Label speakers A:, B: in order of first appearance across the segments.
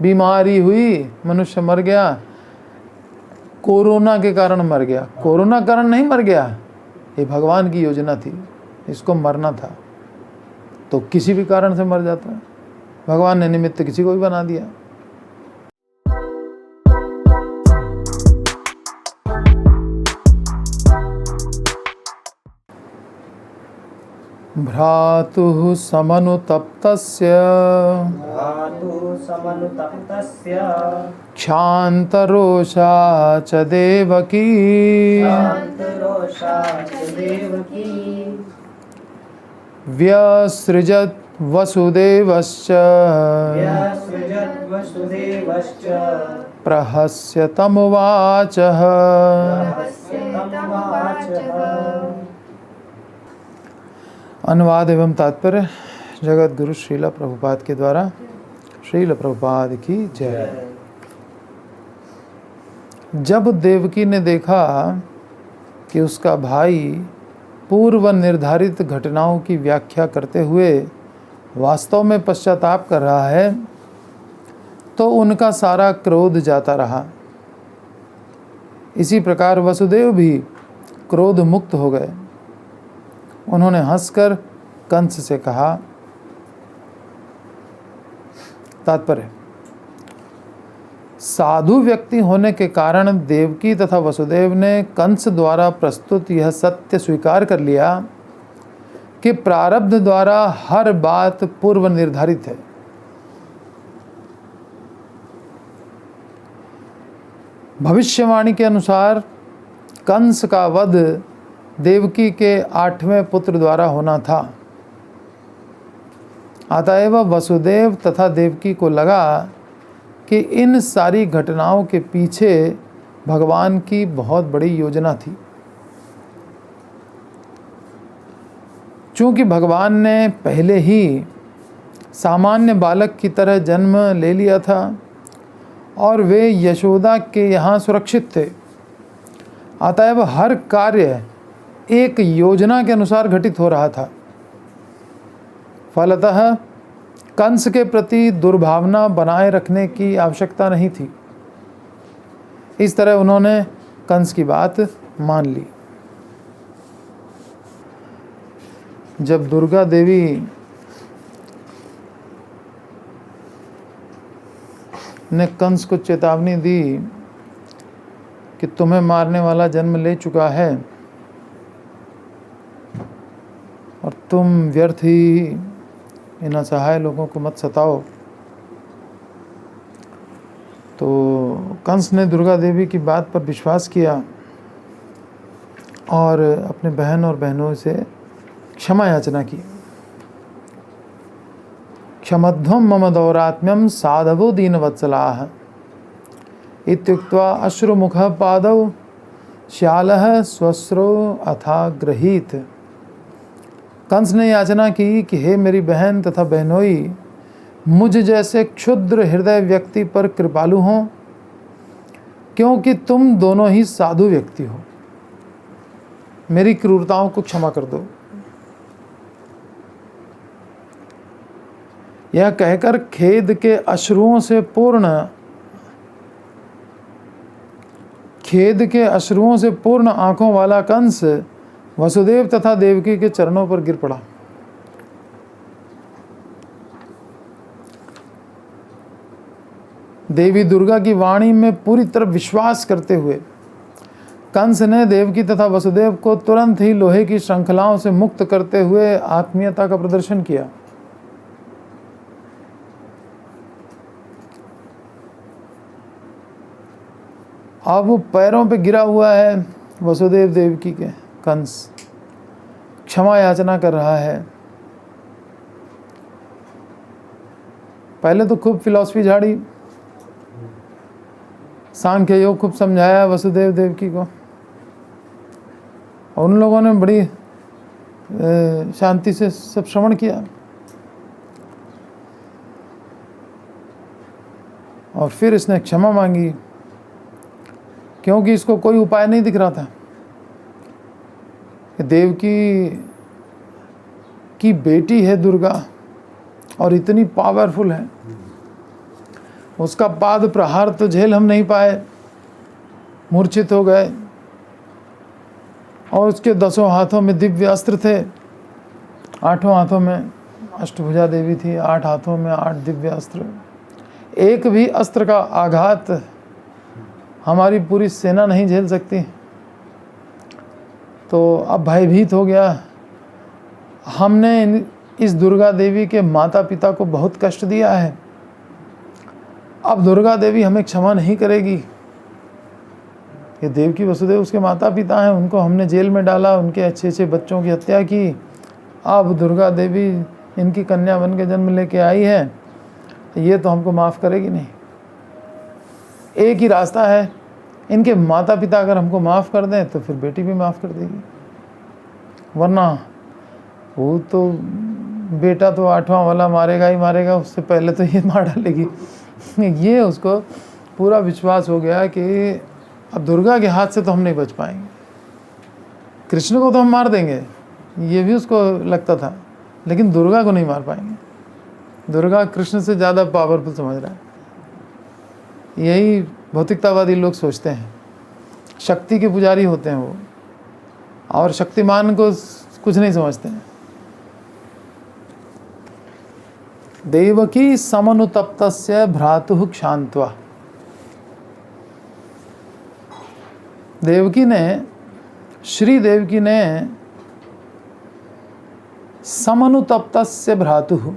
A: बीमारी हुई, मनुष्य मर गया, कोरोना के कारण मर गया। कोरोना कारण नहीं मर गया, ये भगवान की योजना थी, इसको मरना था, तो किसी भी कारण से मर जाता है। भगवान ने निमित्त किसी को भी बना दिया। भ्रातुः समनुतप्तस्य क्षान्तरोषा च देवकी व्यसृजत् वसुदेवश्च प्रहस्य तमुवाचः। अनुवाद एवं तात्पर्य जगत गुरु श्रील प्रभुपाद के द्वारा। श्रील प्रभुपाद की जय। जब देवकी ने देखा कि उसका भाई पूर्व निर्धारित घटनाओं की व्याख्या करते हुए वास्तव में पश्चाताप कर रहा है, तो उनका सारा क्रोध जाता रहा। इसी प्रकार वसुदेव भी क्रोध मुक्त हो गए। उन्होंने हंसकर कंस से कहा। तात्पर्य, साधु व्यक्ति होने के कारण देवकी तथा वसुदेव ने कंस द्वारा प्रस्तुत यह सत्य स्वीकार कर लिया कि प्रारब्ध द्वारा हर बात पूर्व निर्धारित है। भविष्यवाणी के अनुसार कंस का वध देवकी के 8वें पुत्र द्वारा होना था। अतएव वसुदेव तथा देवकी को लगा कि इन सारी घटनाओं के पीछे भगवान की बहुत बड़ी योजना थी। चूंकि भगवान ने पहले ही सामान्य बालक की तरह जन्म ले लिया था और वे यशोदा के यहाँ सुरक्षित थे, अतएव हर कार्य एक योजना के अनुसार घटित हो रहा था। फलतः कंस के प्रति दुर्भावना बनाए रखने की आवश्यकता नहीं थी। इस तरह उन्होंने कंस की बात मान ली। जब दुर्गा देवी ने कंस को चेतावनी दी कि तुम्हें मारने वाला जन्म ले चुका है और तुम व्यर्थ ही इन असहाय लोगों को मत सताओ, तो कंस ने दुर्गा देवी की बात पर विश्वास किया और अपने बहन और बहनों से क्षमा याचना की। क्षमध्वं मम दौरात्म्यं साधवो दीनवत्सलाः इत्युक्त्वा अश्रुमुखः पादौ श्यालः स्वस्रो अथा गृहीत। कंस ने याचना की कि हे मेरी बहन तथा बहनोई, मुझ जैसे क्षुद्र हृदय व्यक्ति पर कृपालु हो, क्योंकि तुम दोनों ही साधु व्यक्ति हो। मेरी क्रूरताओं को क्षमा कर दो। यह कहकर खेद के अश्रुओं से पूर्ण आंखों वाला कंस वसुदेव तथा देवकी के चरणों पर गिर पड़ा। देवी दुर्गा की वाणी में पूरी तरह विश्वास करते हुए कंस ने देवकी तथा वसुदेव को तुरंत ही लोहे की श्रृंखलाओं से मुक्त करते हुए आत्मीयता का प्रदर्शन किया। अब वो पैरों पे गिरा हुआ है वसुदेव देवकी के। कंस क्षमा याचना कर रहा है। पहले तो खूब फिलॉसफी झाड़ी, सांख्य योग खूब समझाया वसुदेव देवकी को, और उन लोगों ने बड़ी शांति से सब श्रवण किया। और फिर इसने क्षमा मांगी, क्योंकि इसको कोई उपाय नहीं दिख रहा था। देवकी की बेटी है दुर्गा और इतनी पावरफुल है, उसका पाद प्रहार तो झेल हम नहीं पाए, मूर्छित हो गए। और उसके 10 हाथों में दिव्य अस्त्र थे, 8 हाथों में अष्टभुजा देवी थी, 8 हाथों में 8 दिव्य अस्त्र। एक भी अस्त्र का आघात हमारी पूरी सेना नहीं झेल सकती। तो अब भयभीत हो गया। हमने इस दुर्गा देवी के माता पिता को बहुत कष्ट दिया है, अब दुर्गा देवी हमें क्षमा नहीं करेगी। ये देवकी वसुदेव उसके माता पिता हैं, उनको हमने जेल में डाला, उनके अच्छे अच्छे बच्चों की हत्या की। अब दुर्गा देवी इनकी कन्या बन के जन्म लेके आई है, ये तो हमको माफ़ करेगी नहीं। एक ही रास्ता है, इनके माता पिता अगर हमको माफ़ कर दें तो फिर बेटी भी माफ़ कर देगी, वरना वो तो बेटा तो 8वां वाला मारेगा ही मारेगा, उससे पहले तो ये मार डालेगी। ये उसको पूरा विश्वास हो गया कि अब दुर्गा के हाथ से तो हम नहीं बच पाएंगे, कृष्ण को तो हम मार देंगे, ये भी उसको लगता था, लेकिन दुर्गा को नहीं मार पाएंगे। दुर्गा कृष्ण से ज़्यादा पावरफुल समझ रहा है। यही भौतिकतावादी लोग सोचते हैं, शक्ति के पुजारी होते हैं वो, और शक्तिमान को कुछ नहीं समझते हैं। देवकी समनुतप्तस्य भ्रातुः क्षान्त्वा। देवकी ने, श्री देवकी ने समनुतप्तस्य भ्रातुः,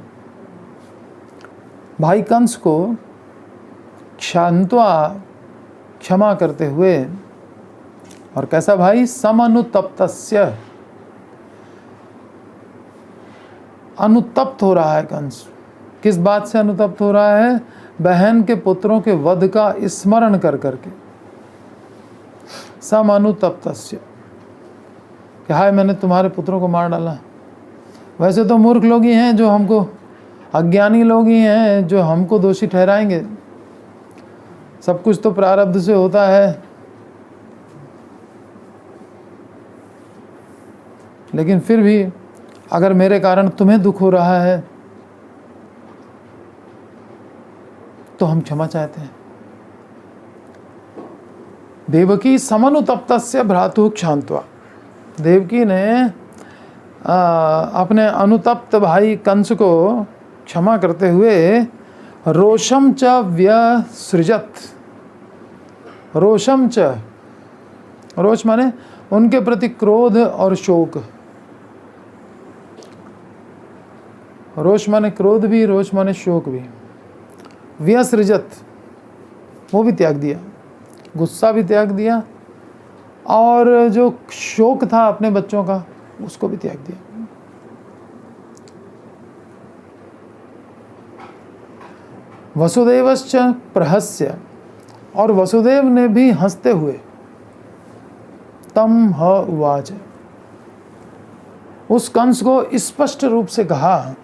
A: भाई कंस को क्षान्त्वा, क्षमा करते हुए। और कैसा भाई? समनुतप्तस्य, अनुतप्त हो रहा है कंस। किस बात से अनुतप्त हो रहा है? बहन के पुत्रों के वध का स्मरण कर करके। समनुतप्तस्य, कि हाय मैंने तुम्हारे पुत्रों को मार डाला। वैसे तो मूर्ख लोग ही हैं जो हमको, अज्ञानी लोग ही हैं जो हमको दोषी ठहराएंगे। सब कुछ तो प्रारब्ध से होता है, लेकिन फिर भी अगर मेरे कारण तुम्हें दुख हो रहा है तो हम क्षमा चाहते हैं। देवकी समनुतप्तस्य भ्रातुः क्षान्त्वा। देवकी ने अपने अनुतप्त भाई कंस को क्षमा करते हुए रोषम च व्यसृजत। रोषम च, रोष माने उनके प्रति क्रोध और शोक। रोष माने क्रोध भी, रोष माने शोक भी। व्यसृजत, वो भी त्याग दिया, गुस्सा भी त्याग दिया, और जो शोक था अपने बच्चों का उसको भी त्याग दिया। वसुदेवश्च प्रहस्य, और वसुदेव ने भी हंसते हुए तम ह उवाच, उस कंस को स्पष्ट रूप से कहा।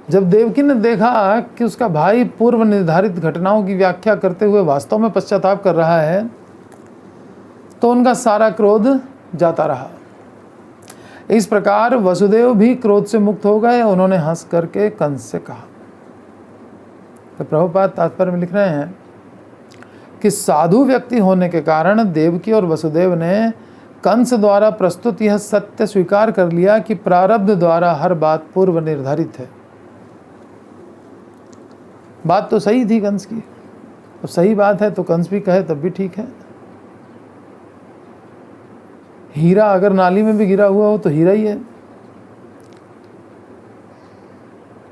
A: जब देवकी ने देखा कि उसका भाई पूर्व निर्धारित घटनाओं की व्याख्या करते हुए वास्तव में पश्चाताप कर रहा है, तो उनका सारा क्रोध जाता रहा। इस प्रकार वसुदेव भी क्रोध से मुक्त हो गए। उन्होंने हंस करके कंस से कहा। तो प्रभुपाद तात्पर्य में लिख रहे हैं कि साधु व्यक्ति होने के कारण देवकी और वसुदेव ने कंस द्वारा प्रस्तुत यह सत्य स्वीकार कर लिया कि प्रारब्ध द्वारा हर बात पूर्व निर्धारित है। बात तो सही थी कंस की, तो सही बात है तो कंस भी कहे तब भी ठीक है। हीरा अगर नाली में भी गिरा हुआ हो तो हीरा ही है,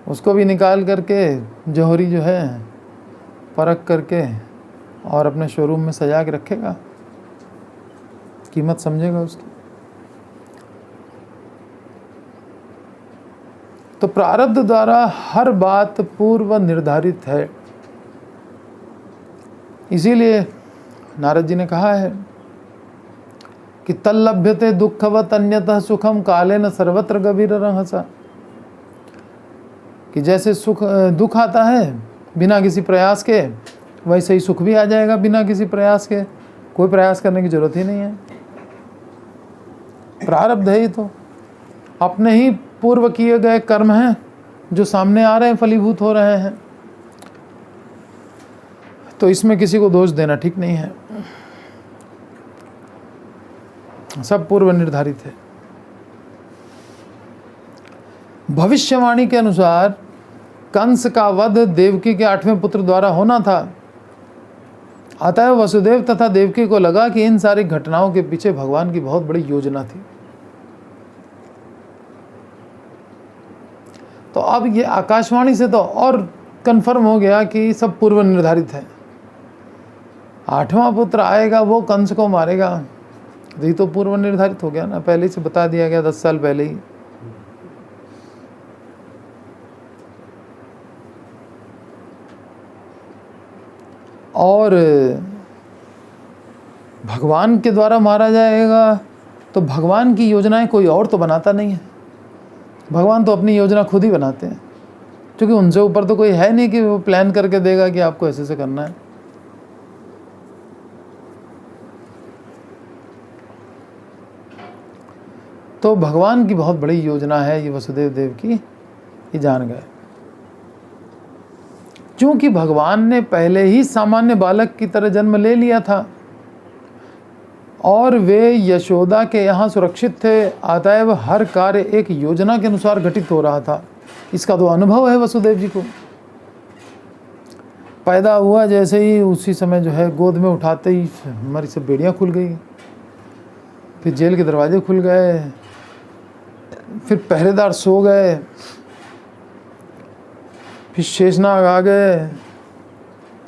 A: उसको भी निकाल करके जौहरी जो है परख करके और अपने शोरूम में सजा के रखेगा, कीमत समझेगा उसकी। तो प्रारब्ध द्वारा हर बात पूर्व निर्धारित है। इसीलिए नारद जी ने कहा है कि तल्लभ्यते दुःखवत् अन्यतः सुखम कालेन सर्वत्र गभीररहसा, कि जैसे दुख आता है बिना किसी प्रयास के, वैसे ही सुख भी आ जाएगा बिना किसी प्रयास के। कोई प्रयास करने की जरूरत ही नहीं है, प्रारब्ध है ये तो। अपने ही पूर्व किए गए कर्म हैं जो सामने आ रहे हैं, फलीभूत हो रहे हैं, तो इसमें किसी को दोष देना ठीक नहीं है, सब पूर्व निर्धारित है। भविष्यवाणी के अनुसार कंस का वध देवकी के 8वें पुत्र द्वारा होना था। अतः वसुदेव तथा देवकी को लगा कि इन सारी घटनाओं के पीछे भगवान की बहुत बड़ी योजना थी। तो अब ये आकाशवाणी से तो और कंफर्म हो गया कि सब पूर्व निर्धारित है। 8वां पुत्र आएगा, वो कंस को मारेगा, तो ये तो पूर्व निर्धारित हो गया ना, पहले से बता दिया गया 10 साल पहले ही। और भगवान के द्वारा मारा जाएगा, तो भगवान की योजनाएं कोई और तो बनाता नहीं है, भगवान तो अपनी योजना खुद ही बनाते हैं, क्योंकि उनसे ऊपर तो कोई है नहीं कि वो प्लान करके देगा कि आपको ऐसे से करना है। तो भगवान की बहुत बड़ी योजना है ये वसुदेव देव की, ये जान गए। क्योंकि भगवान ने पहले ही सामान्य बालक की तरह जन्म ले लिया था और वे यशोदा के यहाँ सुरक्षित थे, अतएव हर कार्य एक योजना के अनुसार घटित हो रहा था। इसका तो अनुभव है वसुदेव जी को। पैदा हुआ जैसे ही, उसी समय जो है गोद में उठाते ही हमारी सब बेड़ियाँ खुल गई, फिर जेल के दरवाजे खुल गए, फिर पहरेदार सो गए, फिर शेषनाग आ गए,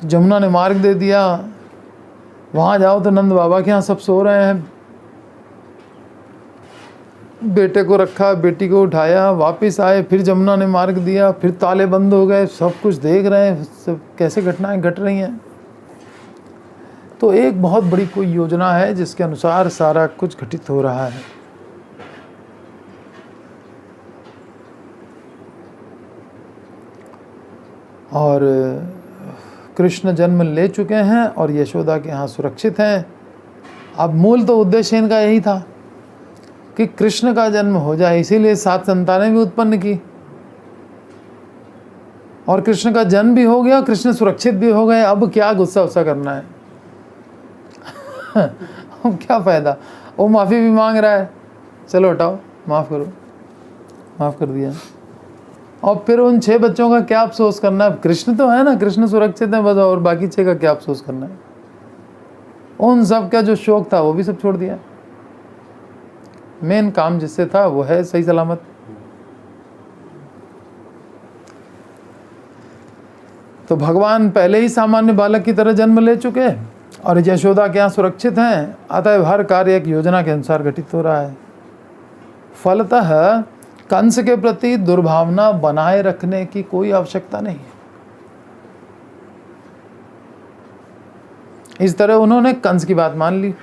A: जमुना ने मार्ग दे दिया, वहाँ जाओ तो नंद बाबा के यहाँ सब सो रहे हैं, बेटे को रखा, बेटी को उठाया, वापस आए, फिर जमुना ने मार्ग दिया, फिर ताले बंद हो गए, सब कुछ देख रहे हैं, सब कैसे घटनाएं घट रही हैं। तो एक बहुत बड़ी कोई योजना है जिसके अनुसार सारा कुछ घटित हो रहा है। और कृष्ण जन्म ले चुके हैं और यशोदा के यहाँ सुरक्षित हैं। अब मूल तो उद्देश्य इनका यही था कि कृष्ण का जन्म हो जाए, इसीलिए 7 संतानें भी उत्पन्न की, और कृष्ण का जन्म भी हो गया, कृष्ण सुरक्षित भी हो गए। अब क्या गुस्सा उस्सा करना है अब क्या फ़ायदा। वो माफ़ी भी मांग रहा है, चलो हटाओ, माफ़ करो, माफ़ कर दिया। और फिर उन 6 बच्चों का क्या अफसोस करना है। कृष्ण तो है ना, कृष्ण सुरक्षित है बस, और बाकी 6 का क्या अफसोस करना है। उन सब का जो शौक था वो भी सब छोड़ दिया। मेन काम जिससे था वो है सही सलामत। तो भगवान पहले ही सामान्य बालक की तरह जन्म ले चुके और यशोदा के यहाँ सुरक्षित हैं, अतः हर कार्य एक योजना के अनुसार घटित हो रहा है। फलतः कंस के प्रति दुर्भावना बनाए रखने की कोई आवश्यकता नहीं है। इस तरह उन्होंने कंस की बात मान ली।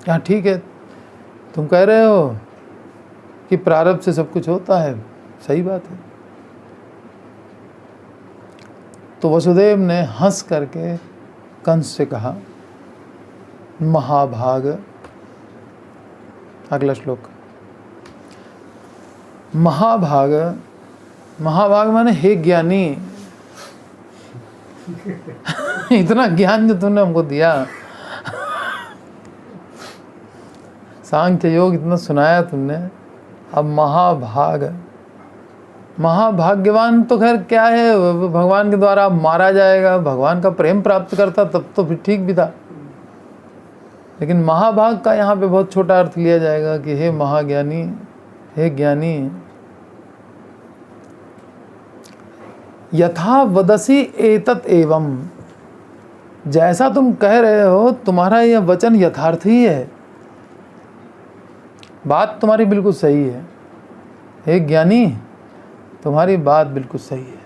A: हाँ ठीक है, तुम कह रहे हो कि प्रारब्ध से सब कुछ होता है, सही बात है। तो वसुदेव ने हंस करके कंस से कहा, महाभाग, अगला श्लोक, महाभाग, महाभाग माने हे ज्ञानी इतना ज्ञान जो तुमने हमको दिया, सांख्य योग इतना सुनाया तुमने, अब महाभाग, महाभाग्यवान तो खैर क्या है, भगवान के द्वारा मारा जाएगा, भगवान का प्रेम प्राप्त करता तब तो फिर ठीक भी था। लेकिन महाभाग का यहाँ पे बहुत छोटा अर्थ लिया जाएगा कि हे महाज्ञानी, हे ज्ञानी, यथा वदसी एतत् एवं, जैसा तुम कह रहे हो तुम्हारा यह वचन यथार्थ ही है, बात तुम्हारी बिल्कुल सही है। हे ज्ञानी, तुम्हारी बात बिल्कुल सही है।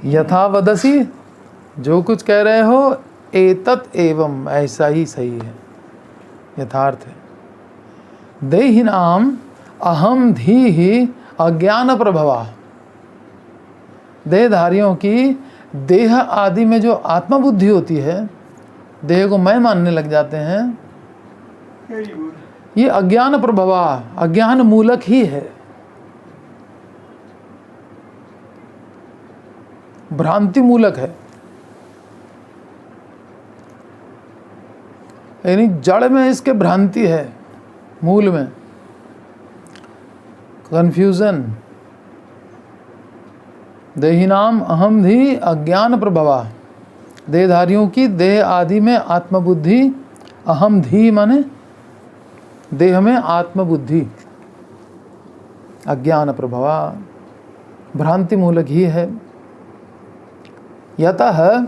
A: यथा वदसी, जो कुछ कह रहे हो, एतत् एवं, ऐसा ही सही है, यथार्थ है। देहिनाम अहम धीहि अज्ञान प्रभवा, देहधारियों की देह आदि में जो आत्मबुद्धि होती है, देह को मैं मानने लग जाते हैं, ये अज्ञान प्रभवा, अज्ञान मूलक ही है, भ्रांति मूलक है। यानी जड़ में इसके भ्रांति है, मूल में कंफ्यूजन। देहिनाम अहम धी अज्ञान प्रभवा, देहधारियों की देह आदि में आत्मबुद्धि, अहम धी माने देह में आत्मबुद्धि, अज्ञान प्रभवा भ्रांति मूलक ही है। यतः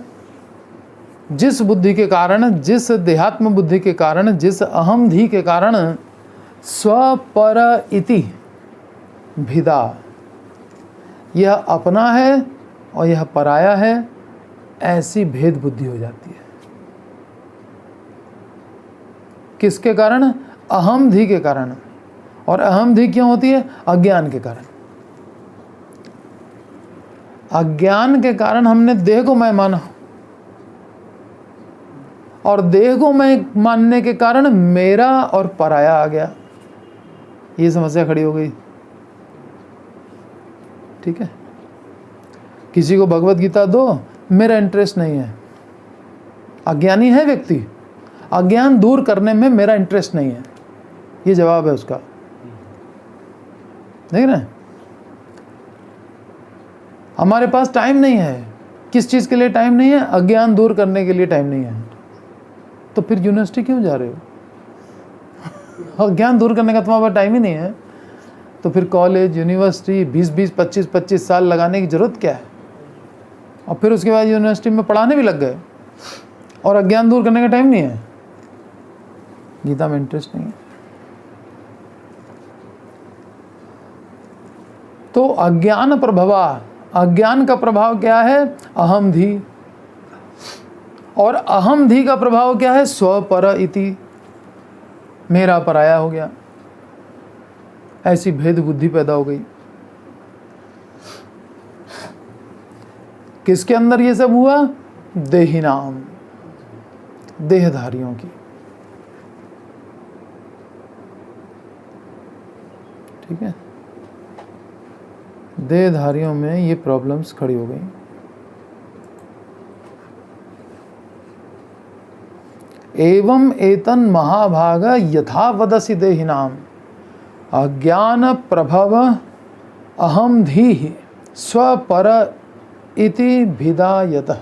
A: जिस बुद्धि के कारण, जिस देहात्म बुद्धि के कारण, जिस अहम धी के कारण स्वपर इति भिदा, यह अपना है और यह पराया है, ऐसी भेद बुद्धि हो जाती है। किसके कारण? अहम धी के कारण। और अहम धी क्यों होती है? अज्ञान के कारण। अज्ञान के कारण हमने देह को मैं माना, और देह को मैं मानने के कारण मेरा और पराया आ गया, ये समस्या खड़ी हो गई। ठीक है, किसी को भगवत गीता दो, मेरा इंटरेस्ट नहीं है, अज्ञानी है व्यक्ति, अज्ञान दूर करने में मेरा इंटरेस्ट नहीं है, ये जवाब है उसका। देख रहे हैं, हमारे पास टाइम नहीं है। किस चीज़ के लिए टाइम नहीं है? अज्ञान दूर करने के लिए टाइम नहीं है। तो फिर यूनिवर्सिटी क्यों जा रहे हो? अज्ञान दूर करने का तुम्हारे पास टाइम ही नहीं है, तो फिर कॉलेज, यूनिवर्सिटी 20-20, 25-25 साल लगाने की ज़रूरत क्या है? और फिर उसके बाद यूनिवर्सिटी में पढ़ाने भी लग गए और अज्ञान दूर करने का टाइम नहीं है, गीता में इंटरेस्ट नहीं है। तो अज्ञान प्रभवा, अज्ञान का प्रभाव क्या है? अहम धी। और अहम धी का प्रभाव क्या है? स्वपर इति, मेरा पराया हो गया, ऐसी भेद बुद्धि पैदा हो गई। किसके अंदर ये सब हुआ? देहिनाम, देहधारियों की। ठीक है, देहधारियों में ये प्रॉब्लम्स खड़ी हो गई। एवं एतन महाभाग यथा वदसि देहिनाम अज्ञान प्रभव अहम धी स्वपर इति भिदायतः।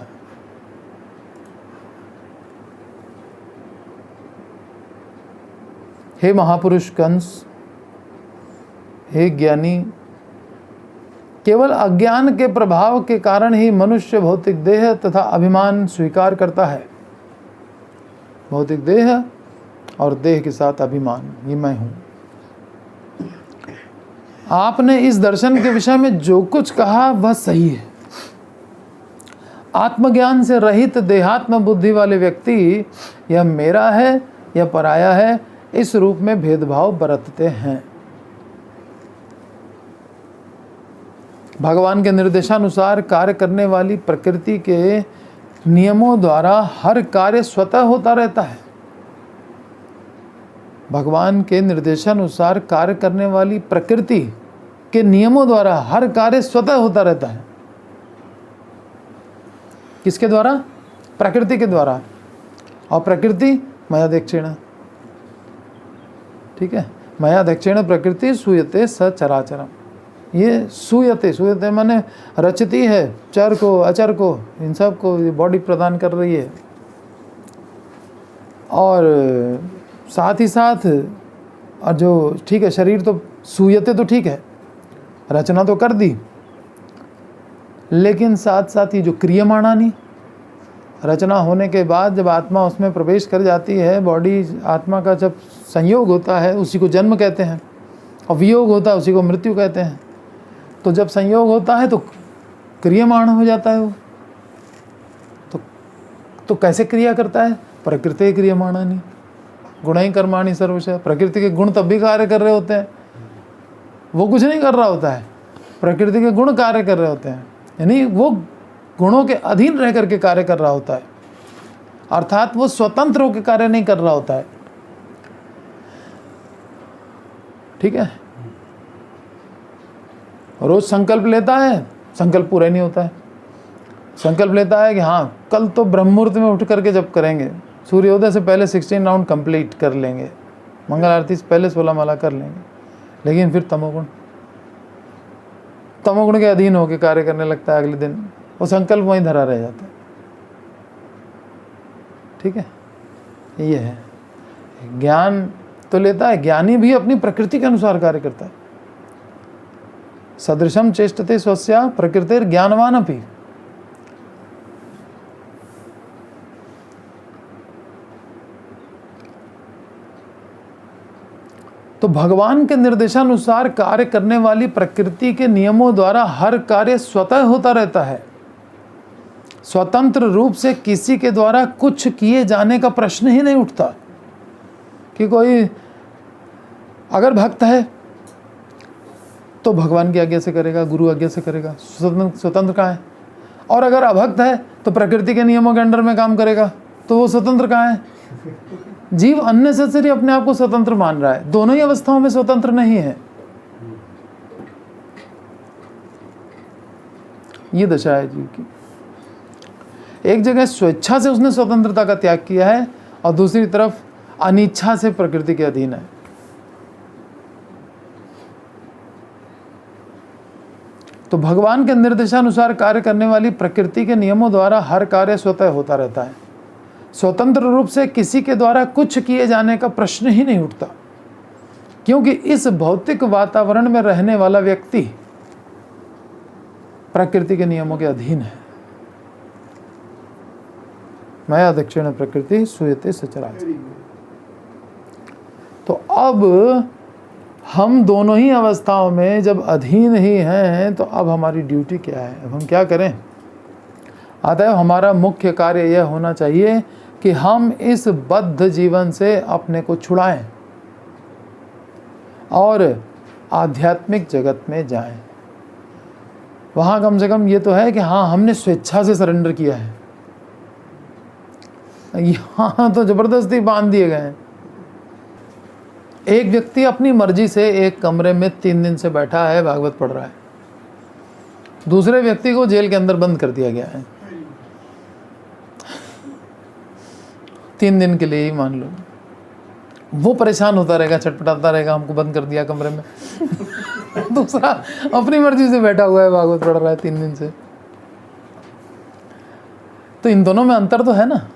A: हे महापुरुष कंस, हे ज्ञानी, केवल अज्ञान के प्रभाव के कारण ही मनुष्य भौतिक देह तथा अभिमान स्वीकार करता है। भौतिक देह और देह के साथ अभिमान, ये मैं हूं। आपने इस दर्शन के विषय में जो कुछ कहा वह सही है। आत्मज्ञान से रहित देहात्म बुद्धि वाले व्यक्ति यह मेरा है, यह पराया है, इस रूप में भेदभाव बरतते हैं। भगवान के निर्देशानुसार कार्य करने वाली प्रकृति के नियमों द्वारा हर कार्य स्वतः होता रहता है। भगवान के निर्देशानुसार कार्य करने वाली प्रकृति के नियमों द्वारा हर कार्य स्वतः होता रहता है। किसके द्वारा? प्रकृति के द्वारा। और प्रकृति मयाध्यक्षेण। ठीक है, मयाध्यक्षेण प्रकृति सूयते सचराचरम। ये सूयते, सूयते माने रचती है चर को अचर को, इन सब को ये बॉडी प्रदान कर रही है। और साथ ही साथ और जो ठीक है, शरीर तो सूयते तो ठीक है, रचना तो कर दी, लेकिन साथ साथ ही जो क्रियमाणानी, रचना होने के बाद जब आत्मा उसमें प्रवेश कर जाती है, बॉडी आत्मा का जब संयोग होता है उसी को जन्म कहते हैं, और वियोग होता है उसी को मृत्यु कहते हैं। तो जब संयोग होता है तो क्रियमाण हो जाता है वो। तो कैसे क्रिया करता है? प्रकृति क्रियमाणानी गुणाई कर्माणी सर्वशः। प्रकृति के गुण तब भी कार्य कर रहे होते हैं, वो कुछ नहीं कर रहा होता है, प्रकृति के गुण कार्य कर रहे होते हैं। यानी वो गुणों के अधीन रह करके कार्य कर रहा होता है, अर्थात वो स्वतंत्र होकर कार्य नहीं कर रहा होता है। ठीक है, रोज संकल्प लेता है, संकल्प पूरा नहीं होता है। संकल्प लेता है कि हाँ कल तो ब्रह्म मुहूर्त में उठ करके जब करेंगे, सूर्योदय से पहले 16 राउंड कंप्लीट कर लेंगे, मंगल आरती से पहले 16 माला कर लेंगे, लेकिन फिर तमोगुण के अधीन होकर कार्य करने लगता है। अगले दिन वो संकल्प वहीं धरा रह जाता है। ठीक है, ये है, ज्ञान तो लेता है, ज्ञानी भी अपनी प्रकृति के अनुसार कार्य करता है। सदृशम चेष्टते स्वस्या प्रकृतिर ज्ञानवान अपि। तो भगवान के निर्देशानुसार कार्य करने वाली प्रकृति के नियमों द्वारा हर कार्य स्वतः होता रहता है। स्वतंत्र रूप से किसी के द्वारा कुछ किए जाने का प्रश्न ही नहीं उठता कि कोई अगर भक्त है तो भगवान की आज्ञा से करेगा, गुरु आज्ञा से करेगा, स्वतंत्र कहाँ है। और अगर अभक्त है तो प्रकृति के नियमों के अंडर में काम करेगा, तो वो स्वतंत्र कहाँ है। जीव अननेसेसरी अपने आप को स्वतंत्र मान रहा है, दोनों ही अवस्थाओं में स्वतंत्र नहीं है। ये दशा है जीव की। एक जगह स्वेच्छा से उसने स्वतंत्रता का त्याग किया है और दूसरी तरफ अनिच्छा से प्रकृति के अधीन है। तो भगवान के निर्देशानुसार कार्य करने वाली प्रकृति के नियमों द्वारा हर कार्य स्वतः होता रहता है। स्वतंत्र रूप से किसी के द्वारा कुछ किए जाने का प्रश्न ही नहीं उठता, क्योंकि इस भौतिक वातावरण में रहने वाला व्यक्ति प्रकृति के नियमों के अधीन है। मया दक्षिण प्रकृति सूयते सचराचर। तो अब हम दोनों ही अवस्थाओं में जब अधीन ही हैं, तो अब हमारी ड्यूटी क्या है, अब हम क्या करें। अतः हमारा मुख्य कार्य यह होना चाहिए कि हम इस बद्ध जीवन से अपने को छुड़ाएं और आध्यात्मिक जगत में जाएं। वहाँ कम से कम ये तो है कि हाँ हमने स्वेच्छा से सरेंडर किया है, यहाँ तो जबरदस्ती बांध दिए गए हैं। एक व्यक्ति अपनी मर्जी से एक कमरे में 3 दिन से बैठा है, भागवत पढ़ रहा है। दूसरे व्यक्ति को जेल के अंदर बंद कर दिया गया है 3 दिन के लिए ही मान लो। वो परेशान होता रहेगा, छटपटाता रहेगा, हमको बंद कर दिया कमरे में। दूसरा अपनी मर्जी से बैठा हुआ है, भागवत पढ़ रहा है 3 दिन से। तो इन दोनों में अंतर तो है ना।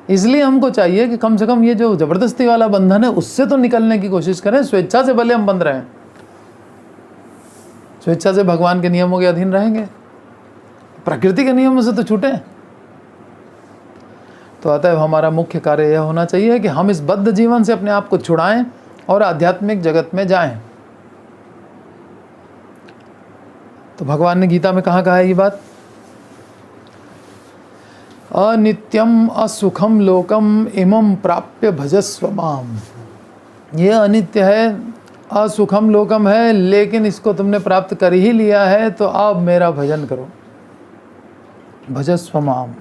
A: इसलिए हमको चाहिए कि कम से कम ये जो जबरदस्ती वाला बंधन है उससे तो निकलने की कोशिश करें। स्वेच्छा से भले हम बंध रहे हैं, स्वेच्छा से भगवान के नियमों के अधीन रहेंगे, प्रकृति के नियमों से तो छूटे। तो अतः हमारा मुख्य कार्य यह होना चाहिए कि हम इस बद्ध जीवन से अपने आप को छुड़ाएं और आध्यात्मिक जगत में जाएं। तो भगवान ने गीता में कहाँ कहा है ये बात, अनित्यम असुखम लोकम इमं प्राप्य भजस्व माम। ये अनित्य है, असुखम लोकम है, लेकिन इसको तुमने प्राप्त कर ही लिया है, तो अब मेरा भजन करो, भजस्व माम।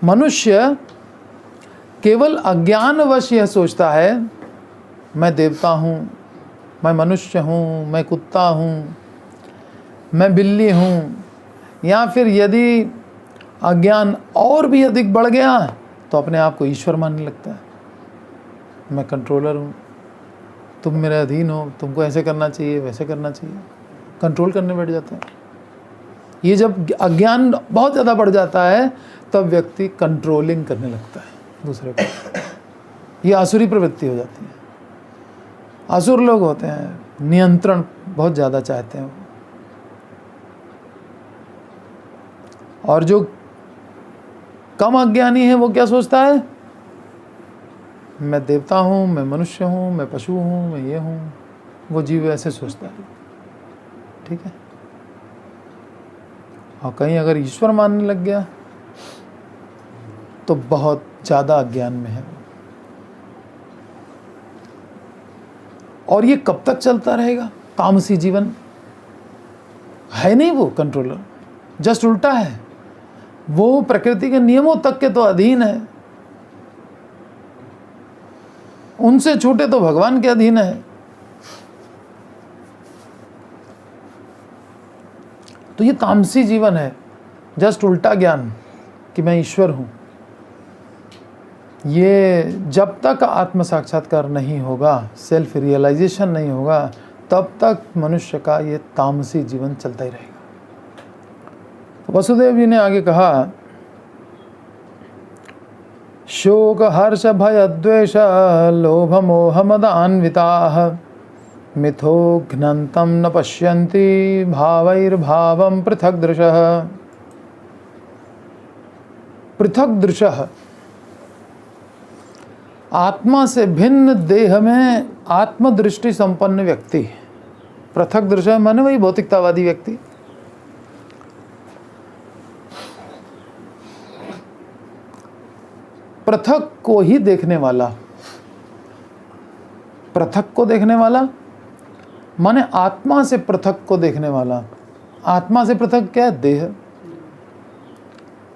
A: मनुष्य केवल अज्ञानवश यह सोचता है मैं देवता हूँ, मैं मनुष्य हूँ, मैं कुत्ता हूँ, मैं बिल्ली हूँ, या फिर यदि अज्ञान और भी अधिक बढ़ गया तो अपने आप को ईश्वर मानने लगता है। मैं कंट्रोलर हूँ, तुम मेरे अधीन हो, तुमको ऐसे करना चाहिए, वैसे करना चाहिए, कंट्रोल करने बैठ जाता है। ये जब अज्ञान बहुत ज़्यादा बढ़ जाता है तब व्यक्ति कंट्रोलिंग करने लगता है दूसरे को। ये आसुरी प्रवृत्ति हो जाती है। असुर लोग होते हैं, नियंत्रण बहुत ज़्यादा चाहते हैं। और जो कम अज्ञानी है वो क्या सोचता है, मैं देवता हूँ, मैं मनुष्य हूँ, मैं पशु हूँ, मैं ये हूँ। वो जीव ऐसे सोचता है, ठीक है। और कहीं अगर ईश्वर मानने लग गया तो बहुत ज़्यादा अज्ञान में है। और ये कब तक चलता रहेगा, तामसी जीवन है नहीं वो कंट्रोलर, जस्ट उल्टा है। वो प्रकृति के नियमों तक के तो अधीन है, उनसे छूटे तो भगवान के अधीन है। तो ये तामसी जीवन है, जस्ट उल्टा ज्ञान कि मैं ईश्वर हूं। ये जब तक आत्म साक्षात्कार नहीं होगा, सेल्फ रियलाइजेशन नहीं होगा, तब तक मनुष्य का ये तामसी जीवन चलता ही रहेगा। तो वसुदेव जी ने आगे कहा, शोक हर्ष भय द्वेष लोभ मोह मदान्विताः मिथो घ्नन्तं न पश्यन्ति भावैर्भावं पृथक् दृशः। पृथक् दृशः, आत्मा से भिन्न देह में आत्मदृष्टि संपन्न व्यक्ति। पृथक दृश्य माने वही भौतिकतावादी व्यक्ति। पृथक को ही देखने वाला, पृथक को देखने वाला माने आत्मा से पृथक को देखने वाला। आत्मा से पृथक क्या है? देह।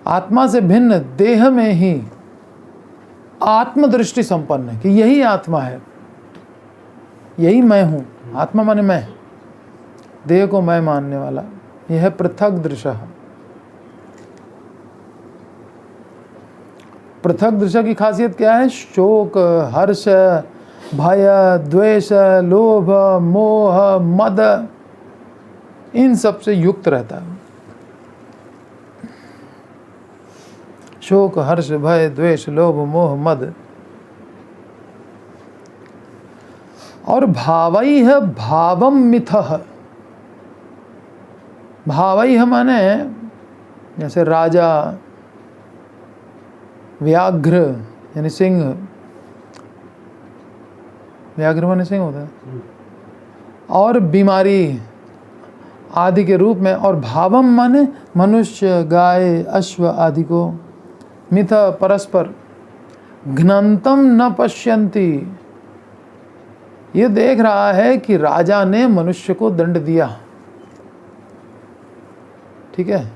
A: आत्मा से भिन्न देह में ही आत्मदृष्टि संपन्न है कि यही आत्मा है, यही मैं हूं। आत्मा माने मैं, देह को मैं मानने वाला, यह है पृथक दृश्य। पृथक दृश्य की खासियत क्या है? शोक हर्ष भय द्वेष लोभ मोह मद, इन सब से युक्त रहता है। शोक हर्ष भय द्वेष लोभ मोह मद। और भावैः भावम मिथः। भावैः माने जैसे राजा, व्याघ्र यानी सिंह, व्याघ्र माने सिंह होता है, और बीमारी आदि के रूप में। और भावम माने मनुष्य गाय अश्व आदि को। मिथ परस्पर। घ्नन्तं न पश्यन्ति, ये देख रहा है कि राजा ने मनुष्य को दंड दिया, ठीक है,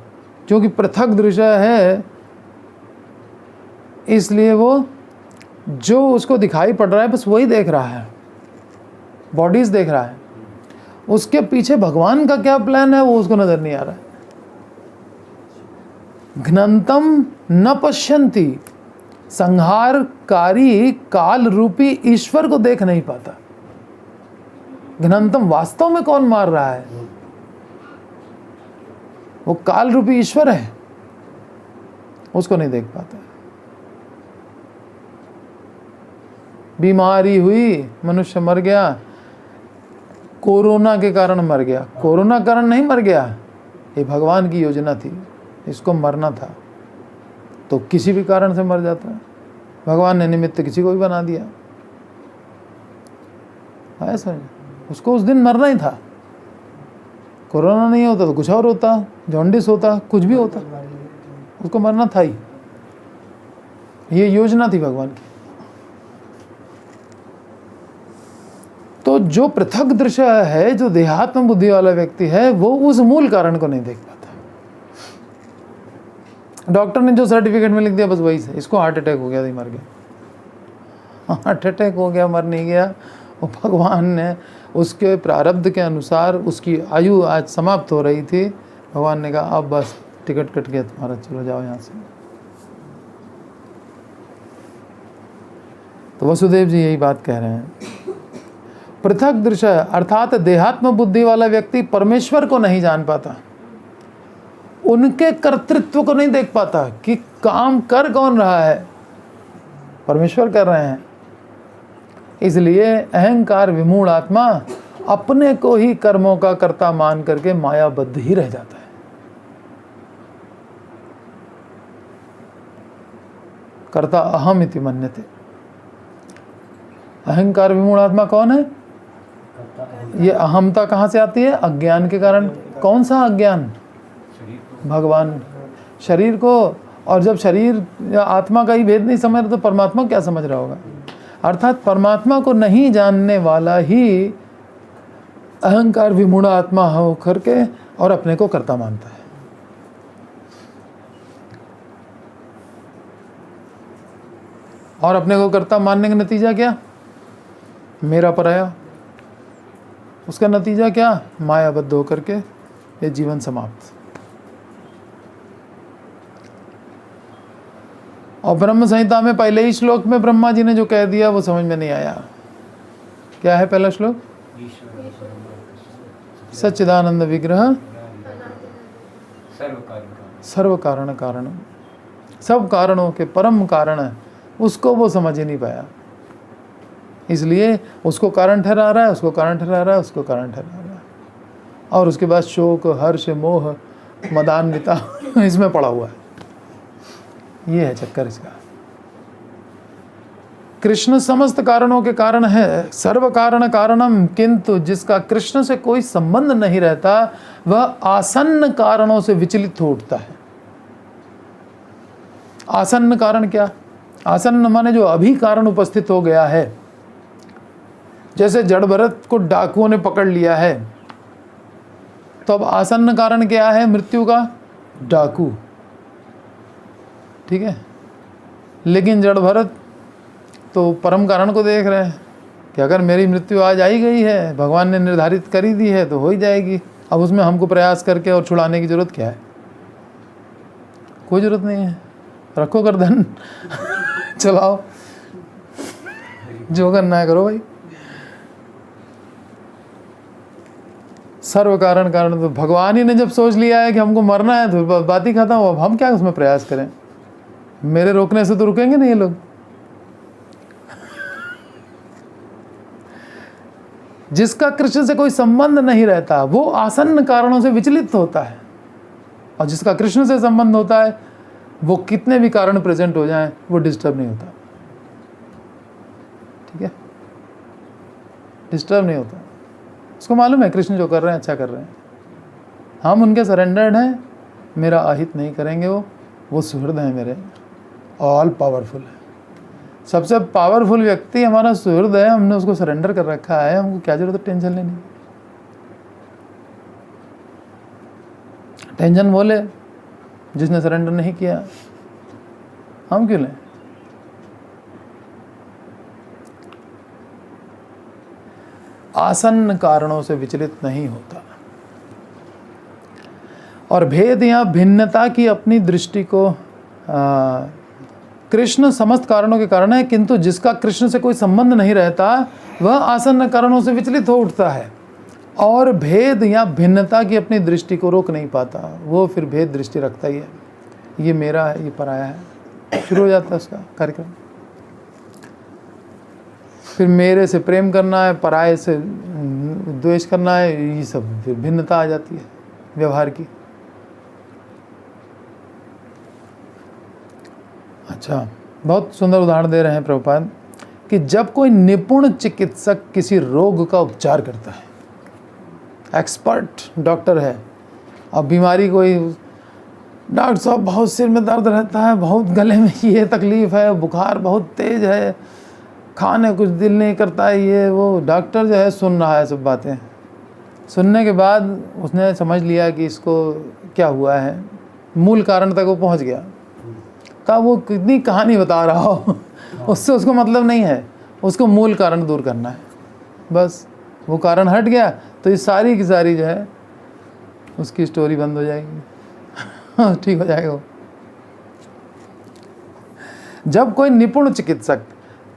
A: क्योंकि पृथक दृश्य है, इसलिए वो जो उसको दिखाई पड़ रहा है बस वही देख रहा है, बॉडीज देख रहा है। उसके पीछे भगवान का क्या प्लान है वो उसको नजर नहीं आ रहा है। घ्नन्तं न पश्यन्ति, संहारकारी काल रूपी ईश्वर को देख नहीं पाता। घ्नन्तं वास्तव में कौन मार रहा है? वो काल रूपी ईश्वर है, उसको नहीं देख पाता। बीमारी हुई, मनुष्य मर गया, कोरोना के कारण मर गया। कोरोना कारण नहीं मर गया, ये भगवान की योजना थी, इसको मरना था, तो किसी भी कारण से मर जाता है। भगवान ने निमित्त किसी को भी बना दिया, ऐसा उसको उस दिन मरना ही था। कोरोना नहीं होता तो कुछ और होता, जॉन्डिस होता, कुछ भी होता, उसको मरना था ही। ये योजना थी भगवान की। तो जो पृथक दृश्य है, जो देहात्म बुद्धि वाला व्यक्ति है, वो उस मूल कारण को नहीं देख पाता। डॉक्टर ने जो सर्टिफिकेट में लिख दिया बस वही से, इसको हार्ट अटैक हो गया, नहीं मर गया। हार्ट अटैक हो गया, मर नहीं गया। वो भगवान ने उसके प्रारब्ध के अनुसार, उसकी आयु आज समाप्त हो रही थी, भगवान ने कहा अब बस टिकट कट गया तुम्हारा, चलो जाओ यहाँ से। तो वसुदेव जी यही बात कह रहे हैं। पृथक दृश्य अर्थात देहात्म बुद्धि वाला व्यक्ति परमेश्वर को नहीं जान पाता, उनके कर्तृत्व को नहीं देख पाता कि काम कर कौन रहा है, परमेश्वर कर रहे हैं। इसलिए अहंकार विमूढ़ आत्मा अपने को ही कर्मों का कर्ता मान करके मायाबद्ध ही रह जाता है। कर्ता अहम इति मन्यते। अहंकार विमूढ़ आत्मा कौन है? ये अहमता कहाँ से आती है? अज्ञान के कारण। कौन सा अज्ञान? भगवान, शरीर को। और जब शरीर या आत्मा का ही भेद नहीं समझ रहा तो परमात्मा क्या समझ रहा होगा? अर्थात परमात्मा को नहीं जानने वाला ही अहंकार विमूढ़ आत्मा हो करके और अपने को कर्ता मानता है। और अपने को कर्ता मानने का नतीजा क्या? मेरा पराया। उसका नतीजा क्या? मायाबद्ध होकर के ये जीवन समाप्त। और ब्रह्म संहिता में पहले ही श्लोक में ब्रह्मा जी ने जो कह दिया वो समझ में नहीं आया। क्या है पहला श्लोक? सच्चिदानंद विग्रह सर्व कारण कारण, सब कारणों के परम कारण है, उसको वो समझ ही नहीं पाया। इसलिए उसको कारण ठहरा रहा है, उसको कारण ठहरा रहा है, उसको कारण ठहरा रहा है, और उसके बाद शोक हर्ष मोह मदान्विता इसमें पड़ा हुआ है। ये है चक्कर इसका। कृष्ण समस्त कारणों के कारण है, सर्व कारण कारणम, किंतु जिसका कृष्ण से कोई संबंध नहीं रहता वह आसन्न कारणों से विचलित हो उठता है। आसन्न कारण क्या? आसन्न माने जो अभी कारण उपस्थित हो गया है। जैसे जड़ भरत को डाकुओं ने पकड़ लिया है, तो अब आसन्न कारण क्या है मृत्यु का? डाकू, ठीक है। लेकिन जड़ भरत तो परम कारण को देख रहे हैं कि अगर मेरी मृत्यु आज आई गई है, भगवान ने निर्धारित करी दी है तो हो ही जाएगी। अब उसमें हमको प्रयास करके और छुड़ाने की जरूरत क्या है? कोई जरूरत नहीं है। रखो गर्दन चलाओ, जो करना है करो भाई। सर्व कारण कारण तो भगवान ही ने जब सोच लिया है कि हमको मरना है तो बात ही खत्म। अब हम क्या उसमें प्रयास करें? मेरे रोकने से तो रुकेंगे नहीं ये लोग। जिसका कृष्ण से कोई संबंध नहीं रहता वो आसन्न कारणों से विचलित होता है, और जिसका कृष्ण से संबंध होता है वो कितने भी कारण प्रेजेंट हो जाएं वो डिस्टर्ब नहीं होता। ठीक है, डिस्टर्ब नहीं होता। उसको मालूम है कृष्ण जो कर रहे हैं अच्छा कर रहे हैं, हम उनके सरेंडर्ड हैं, मेरा अहित नहीं करेंगे। वो सुहृद हैं मेरे, ऑल पावरफुल है। सबसे पावरफुल व्यक्ति हमारा सुहृद है, हमने उसको सरेंडर कर रखा है। हमको क्या जरूरत है टेंशन लेने की? टेंशन बोले जिसने सरेंडर नहीं किया, हम क्यों लें? आसन्न कारणों से विचलित नहीं होता। और भेद या भिन्नता की अपनी दृष्टि को कृष्ण समस्त कारणों के कारण है, किंतु जिसका कृष्ण से कोई संबंध नहीं रहता वह आसन्न कारणों से विचलित हो उठता है और भेद या भिन्नता की अपनी दृष्टि को रोक नहीं पाता। वो फिर भेद दृष्टि रखता ही है, ये मेरा है, ये पराया है, शुरू हो जाता है उसका कार्यक्रम। फिर मेरे से प्रेम करना है, पराये से द्वेष करना है, ये सब फिर भिन्नता आ जाती है व्यवहार की। अच्छा, बहुत सुंदर उदाहरण दे रहे हैं प्रभुपाद कि जब कोई निपुण चिकित्सक किसी रोग का उपचार करता है, एक्सपर्ट डॉक्टर है, अब बीमारी कोई, डॉक्टर साहब बहुत सिर में दर्द रहता है, बहुत गले में ये तकलीफ़ है, बुखार बहुत तेज़ है, खाने कुछ दिल नहीं करता है, ये वो, डॉक्टर जो है सुन रहा है सब बातें। सुनने के बाद उसने समझ लिया कि इसको क्या हुआ है, मूल कारण तक वो पहुंच गया। का वो कितनी कहानी बता रहा हो उससे उसको मतलब नहीं है, उसको मूल कारण दूर करना है बस। वो कारण हट गया तो ये सारी की सारी जो है उसकी स्टोरी बंद हो जाएगी ठीक हो जाएगा वो। जब कोई निपुण चिकित्सक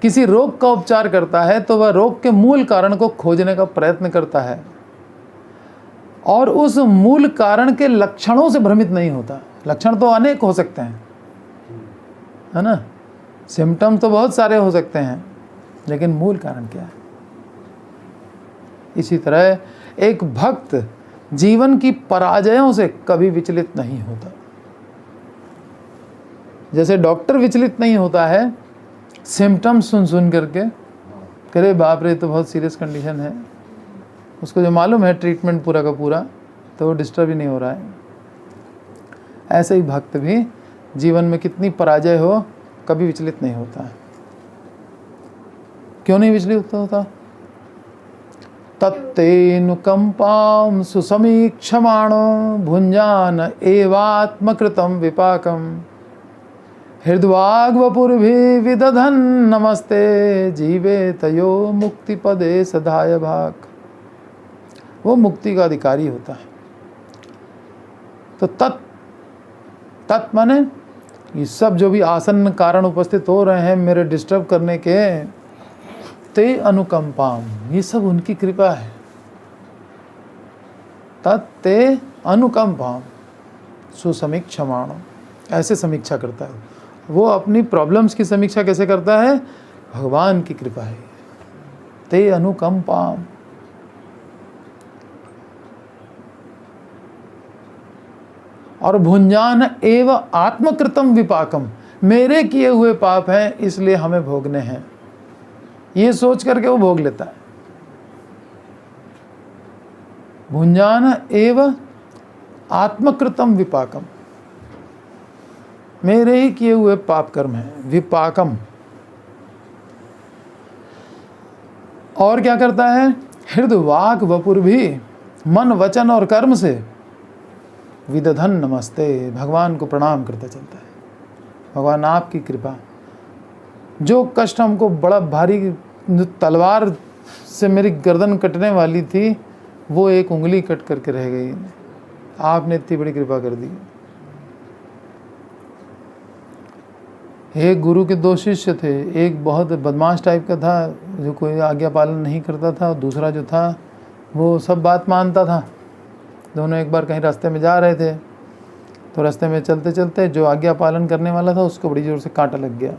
A: किसी रोग का उपचार करता है तो वह रोग के मूल कारण को खोजने का प्रयत्न करता है और उस मूल कारण के लक्षणों से भ्रमित नहीं होता। लक्षण तो अनेक हो सकते हैं, है ना, सिम्टम तो बहुत सारे हो सकते हैं, लेकिन मूल कारण क्या है? इसी तरह एक भक्त जीवन की पराजयों से कभी विचलित नहीं होता। जैसे डॉक्टर विचलित नहीं होता है सिम्टम सुन सुन करके, करे बाप रे तो बहुत सीरियस कंडीशन है, उसको जो मालूम है ट्रीटमेंट पूरा का पूरा, तो वो डिस्टर्ब ही नहीं हो रहा है। ऐसे ही भक्त भी जीवन में कितनी पराजय हो कभी विचलित नहीं होता है। क्यों नहीं विचलित होता? तत्तेनुकंपां सुसमीक्षमाणो भुंजान एवात्मकृतं विपाकम हृद्वाग वपुर्भि विदधन नमस्ते जीवे तयो मुक्ति पदे सदाय भाग। वो मुक्ति का अधिकारी होता है। तो तत् माने ये सब जो भी आसन्न कारण उपस्थित हो रहे हैं मेरे डिस्टर्ब करने के, ते अनुकंपाम, ये सब उनकी कृपा है। तत्ते अनुकंपाम सुसमीक्षमाणो, ऐसे समीक्षा करता है वो। अपनी प्रॉब्लम्स की समीक्षा कैसे करता है? भगवान की कृपा है। ते अनुकंपाम, और भुंजान एव आत्मकृतम विपाकम, मेरे किए हुए पाप हैं इसलिए हमें भोगने हैं, ये सोच करके वो भोग लेता है। भुंजान एव आत्मकृतम विपाकम, मेरे ही किए हुए पाप कर्म हैं। विपाकम, और क्या करता है? हृदय वाक वपुर भी, मन वचन और कर्म से विदधन नमस्ते, भगवान को प्रणाम करता चलता है। भगवान आपकी कृपा, जो कष्ट हमको बड़ा भारी, तलवार से मेरी गर्दन कटने वाली थी वो एक उंगली कट करके रह गई, आपने इतनी बड़ी कृपा कर दी। एक गुरु के 2 शिष्य थे, एक बहुत बदमाश टाइप का था जो कोई आज्ञा पालन नहीं करता था, और दूसरा जो था वो सब बात मानता था। दोनों एक बार कहीं रास्ते में जा रहे थे, तो रास्ते में चलते चलते जो आज्ञा पालन करने वाला था उसको बड़ी जोर से कांटा लग गया।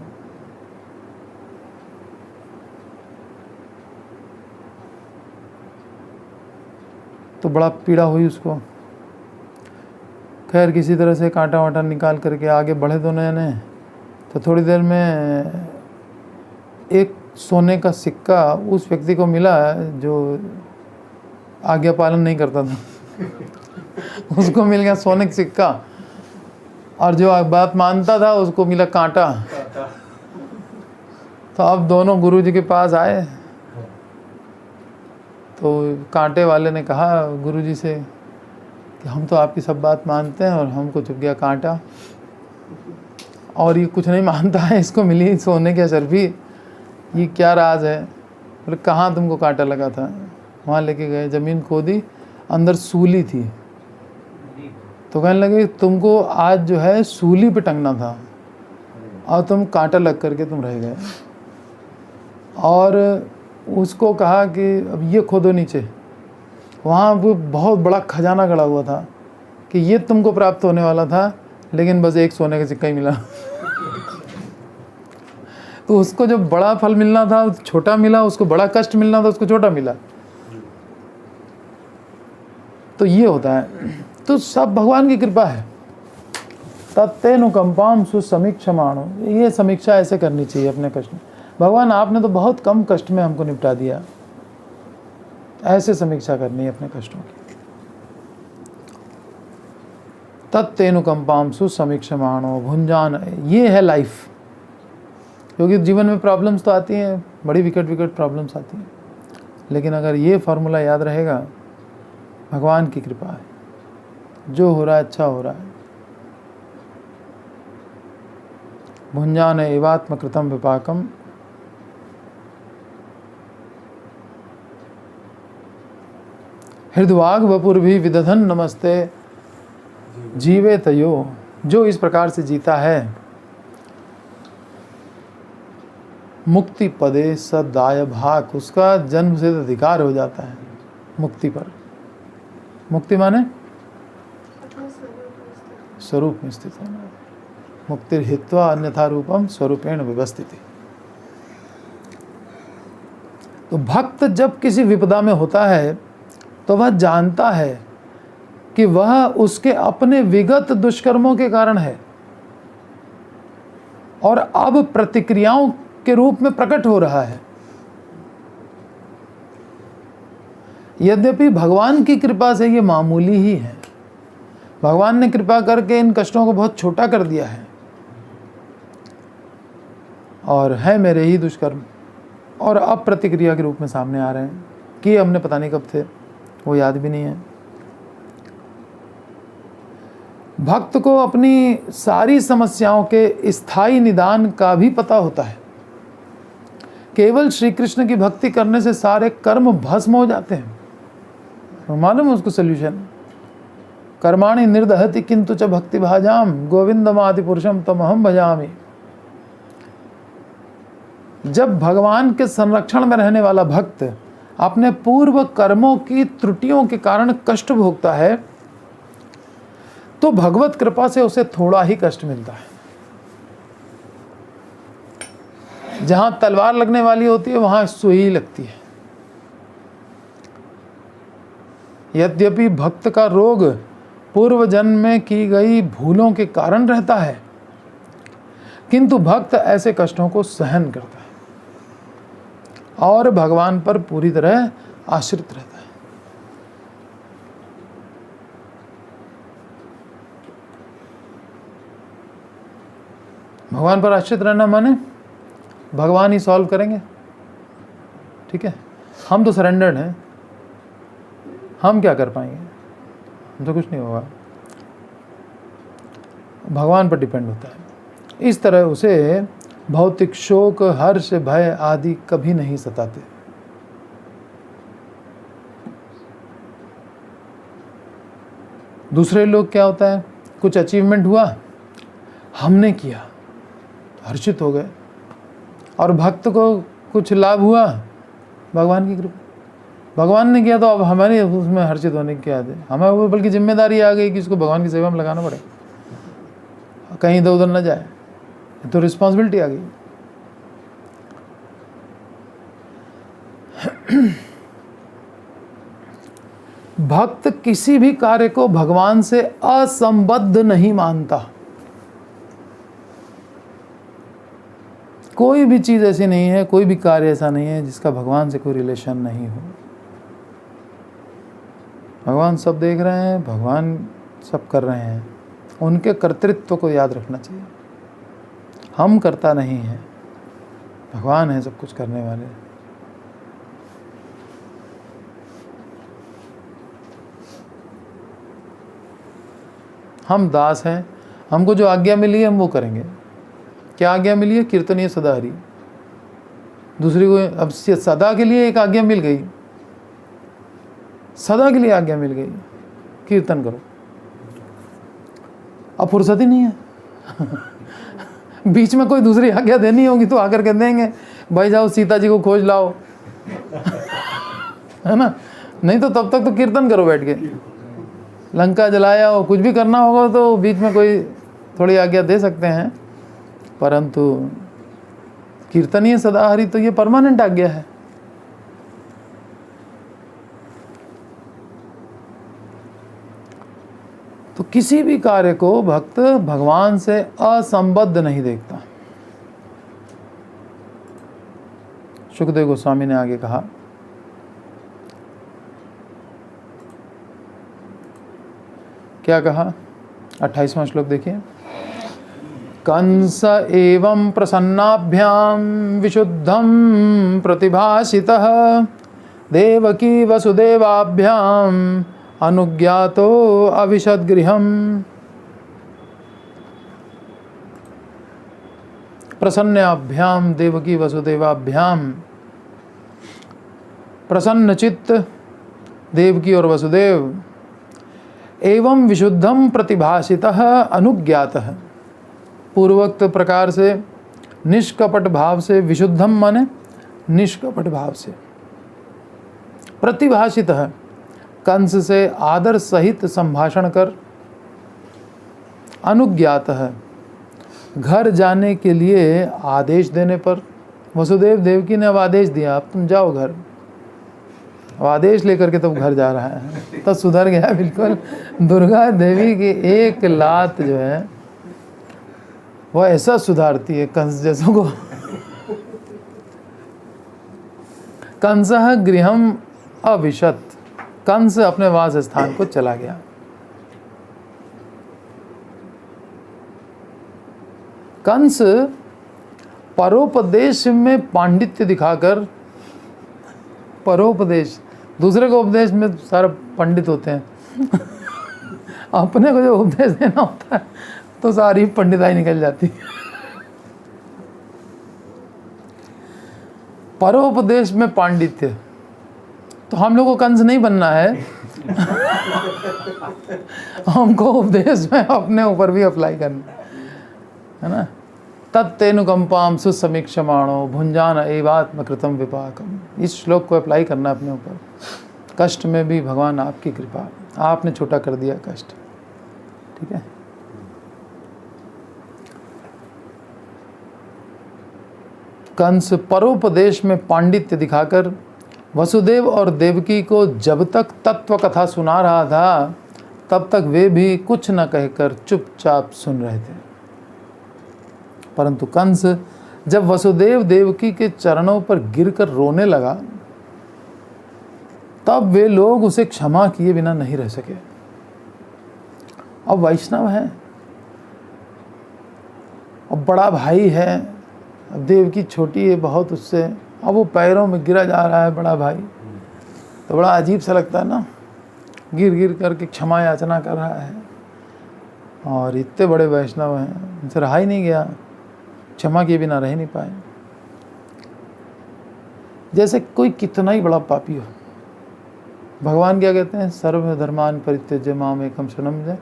A: तो बड़ा पीड़ा हुई उसको। खैर किसी तरह से कांटा वाटा निकाल करके आगे बढ़े दोनों जने। तो थोड़ी देर में एक सोने का सिक्का उस व्यक्ति को मिला जो आज्ञा पालन नहीं करता था उसको मिल गया सोने का सिक्का, और जो बात मानता था उसको मिला कांटा। तो अब दोनों गुरुजी के पास आए, तो कांटे वाले ने कहा गुरुजी से कि हम तो आपकी सब बात मानते हैं और हमको चुभ गया कांटा, और ये कुछ नहीं मानता है, इसको मिली सोने की अशर्फी, ये क्या राज है? बोले कहाँ तुमको कांटा लगा था? वहाँ लेके गए, ज़मीन खोदी, अंदर सूली थी। तो कहने लगे तुमको आज जो है सूली पे टंगना था और तुम कांटा लग करके तुम रह गए। और उसको कहा कि अब ये खोदो नीचे, वहाँ वो बहुत बड़ा खजाना गड़ा हुआ था कि ये तुमको प्राप्त होने वाला था, लेकिन बस एक सोने का सिक्का ही मिला तो उसको जो बड़ा फल मिलना था छोटा मिला, उसको बड़ा कष्ट मिलना था उसको छोटा मिला। तो ये होता है। तो सब भगवान की कृपा है। तत्तेनुकंपाम सुसमीक्षमाणो, ये समीक्षा ऐसे करनी चाहिए अपने कष्ट में। भगवान आपने तो बहुत कम कष्ट में हमको निपटा दिया, ऐसे समीक्षा करनी है अपने कष्टों की। तत्तेनुकंपाम सुसमीक्षमाणो भुंजान, ये है लाइफ। क्योंकि जीवन में प्रॉब्लम्स तो आती हैं, बड़ी विकट प्रॉब्लम्स आती हैं, लेकिन अगर ये फॉर्मूला याद रहेगा, भगवान की कृपा है, जो हो रहा है अच्छा हो रहा है। भुंजान एवात्मकृतम विपाकम, हृदवाग वपुर भी विदधन नमस्ते जीवे तयो, जो इस प्रकार से जीता है मुक्ति पदे सदाय भाग, उसका जन्म से अधिकार हो जाता है मुक्ति पर। मुक्ति माने स्वरूप में स्थित होना। मुक्ति हित्वा अन्यथा रूपम स्वरूपेण व्यवस्थिति। तो भक्त जब किसी विपदा में होता है तो वह जानता है कि वह उसके अपने विगत दुष्कर्मों के कारण है और अब प्रतिक्रियाओं के रूप में प्रकट हो रहा है। यद्यपि भगवान की कृपा से ये मामूली ही है, भगवान ने कृपा करके इन कष्टों को बहुत छोटा कर दिया है, और है मेरे ही दुष्कर्म, और अब प्रतिक्रिया के रूप में सामने आ रहे हैं कि हमने पता नहीं कब थे, वो याद भी नहीं है। भक्त को अपनी सारी समस्याओं के स्थायी निदान का भी पता होता है। केवल श्री कृष्ण की भक्ति करने से सारे कर्म भस्म हो जाते हैं। तो मालूम है उसको सोल्यूशन, कर्माणि निर्दहति किंतु च भक्ति भाजाम गोविंदमादि पुरुषम तमहम भजामि। जब भगवान के संरक्षण में रहने वाला भक्त अपने पूर्व कर्मों की त्रुटियों के कारण कष्ट भोगता है तो भगवत कृपा से उसे थोड़ा ही कष्ट मिलता है। जहां तलवार लगने वाली होती है वहां सुई लगती है। यद्यपि भक्त का रोग पूर्व जन्म में की गई भूलों के कारण रहता है, किंतु भक्त ऐसे कष्टों को सहन करता है और भगवान पर पूरी तरह आश्रित रहता है। भगवान पर आश्रित रहना माने भगवान ही सॉल्व करेंगे, ठीक है। हम तो सरेंडर्ड हैं, हम क्या कर पाएंगे, हमसे कुछ नहीं होगा। भगवान पर डिपेंड होता है। इस तरह उसे भौतिक शोक, हर्ष, भय आदि कभी नहीं सताते। दूसरे लोग क्या होता है, कुछ अचीवमेंट हुआ, हमने किया, हर्षित हो गए, और भक्त को कुछ लाभ हुआ, भगवान की कृपा, भगवान ने किया तो अब हमारे उसमें हर्षित होने की क्या है, हमें बल्कि जिम्मेदारी आ गई कि इसको भगवान की सेवा में लगाना पड़े, कहीं इधर उधर न जाए, तो रिस्पॉन्सिबिलिटी आ गई। भक्त किसी भी कार्य को भगवान से असंबद्ध नहीं मानता। कोई भी चीज ऐसी नहीं है, कोई भी कार्य ऐसा नहीं है जिसका भगवान से कोई रिलेशन नहीं हो। भगवान सब देख रहे हैं, भगवान सब कर रहे हैं, उनके कर्तृत्व को याद रखना चाहिए। हम करता नहीं है, भगवान है सब कुछ करने वाले। हम दास हैं, हमको जो आज्ञा मिली है हम वो करेंगे। क्या आज्ञा मिली है? कीर्तनीय सदा हरि। दूसरी को अब सदा के लिए एक आज्ञा मिल गई, सदा के लिए आज्ञा मिल गई, कीर्तन करो। अब फुर्सत ही नहीं है बीच में कोई दूसरी आज्ञा देनी होगी तो आकर के देंगे, भाई जाओ सीता जी को खोज लाओ है ना, नहीं तो तब तक तो कीर्तन करो बैठ के। लंका जलाया हो, कुछ भी करना होगा तो बीच में कोई थोड़ी आज्ञा दे सकते हैं, परंतु कीर्तनीय सदा हरि तो ये परमानेंट आज्ञा है। तो किसी भी कार्य को भक्त भगवान से असंबद्ध नहीं देखता। सुखदेव गोस्वामी ने आगे कहा, क्या कहा? 28वां श्लोक देखिए। कंस एवं प्रसन्नाभ्याम विशुद्धम प्रतिभासितः देवकी वसुदेवाभ्याम अनुज्ञातो अविशद्गृहम्। प्रसन्नाभ्याम देवकी वसुदेवाभ्याम, प्रसन्न चित्त देवकी और वसुदेव, एवं विशुद्धम प्रतिभासितः अनुज्ञातः, पूर्वोक्त प्रकार से निष्कपट भाव से, विशुद्धम माने निष्कपट भाव से, प्रतिभासितः कंस से आदर सहित संभाषण कर, अनुज्ञातः घर जाने के लिए आदेश देने पर। वसुदेव देवकी ने अब आदेश दिया, अब तुम जाओ घर। अब आदेश लेकर के तब घर जा रहा है, तो सुधर गया बिल्कुल। दुर्गा देवी की एक लात जो है वो ऐसा सुधारती है कंस जैसों को। कंसः गृहम अविशत, कंस अपने वास स्थान को चला गया। कंस परोपदेश में पांडित्य दिखाकर, परोपदेश दूसरे को उपदेश में सारे पंडित होते हैं अपने को जो उपदेश देना होता है तो सारी पंडिताई निकल जाती है। परोपदेश में पांडित्य, तो हम लोग को कंस नहीं बनना है। हमको उपदेश में अपने ऊपर भी अप्लाई करना है ना। तत्तेनुकंपाम सुसमीक्षमाणो भुंजान एवात्म कृतम विपाकम, इस श्लोक को अप्लाई करना अपने ऊपर। कष्ट में भी भगवान आपकी कृपा, आपने छोटा कर दिया कष्ट, ठीक है। कंस परोपदेश में पांडित्य दिखाकर वसुदेव और देवकी को जब तक तत्व कथा सुना रहा था तब तक वे भी कुछ न कहकर चुपचाप सुन रहे थे। परंतु कंस जब वसुदेव देवकी के चरणों पर गिरकर रोने लगा तब वे लोग उसे क्षमा किए बिना नहीं रह सके। अब वैष्णव है, अब बड़ा भाई है, अब देवकी छोटी है बहुत उससे, अब वो पैरों में गिरा जा रहा है बड़ा भाई, तो बड़ा अजीब सा लगता है ना। गिर गिर करके क्षमा याचना कर रहा है, और इतने बड़े वैष्णव हैं, उनसे रहा ही नहीं गया, क्षमा किए बिना रह नहीं पाए। जैसे कोई कितना ही बड़ा पापी हो, भगवान क्या कहते हैं, सर्व धर्मान परित्यज्य माम एकम शरणम व्रज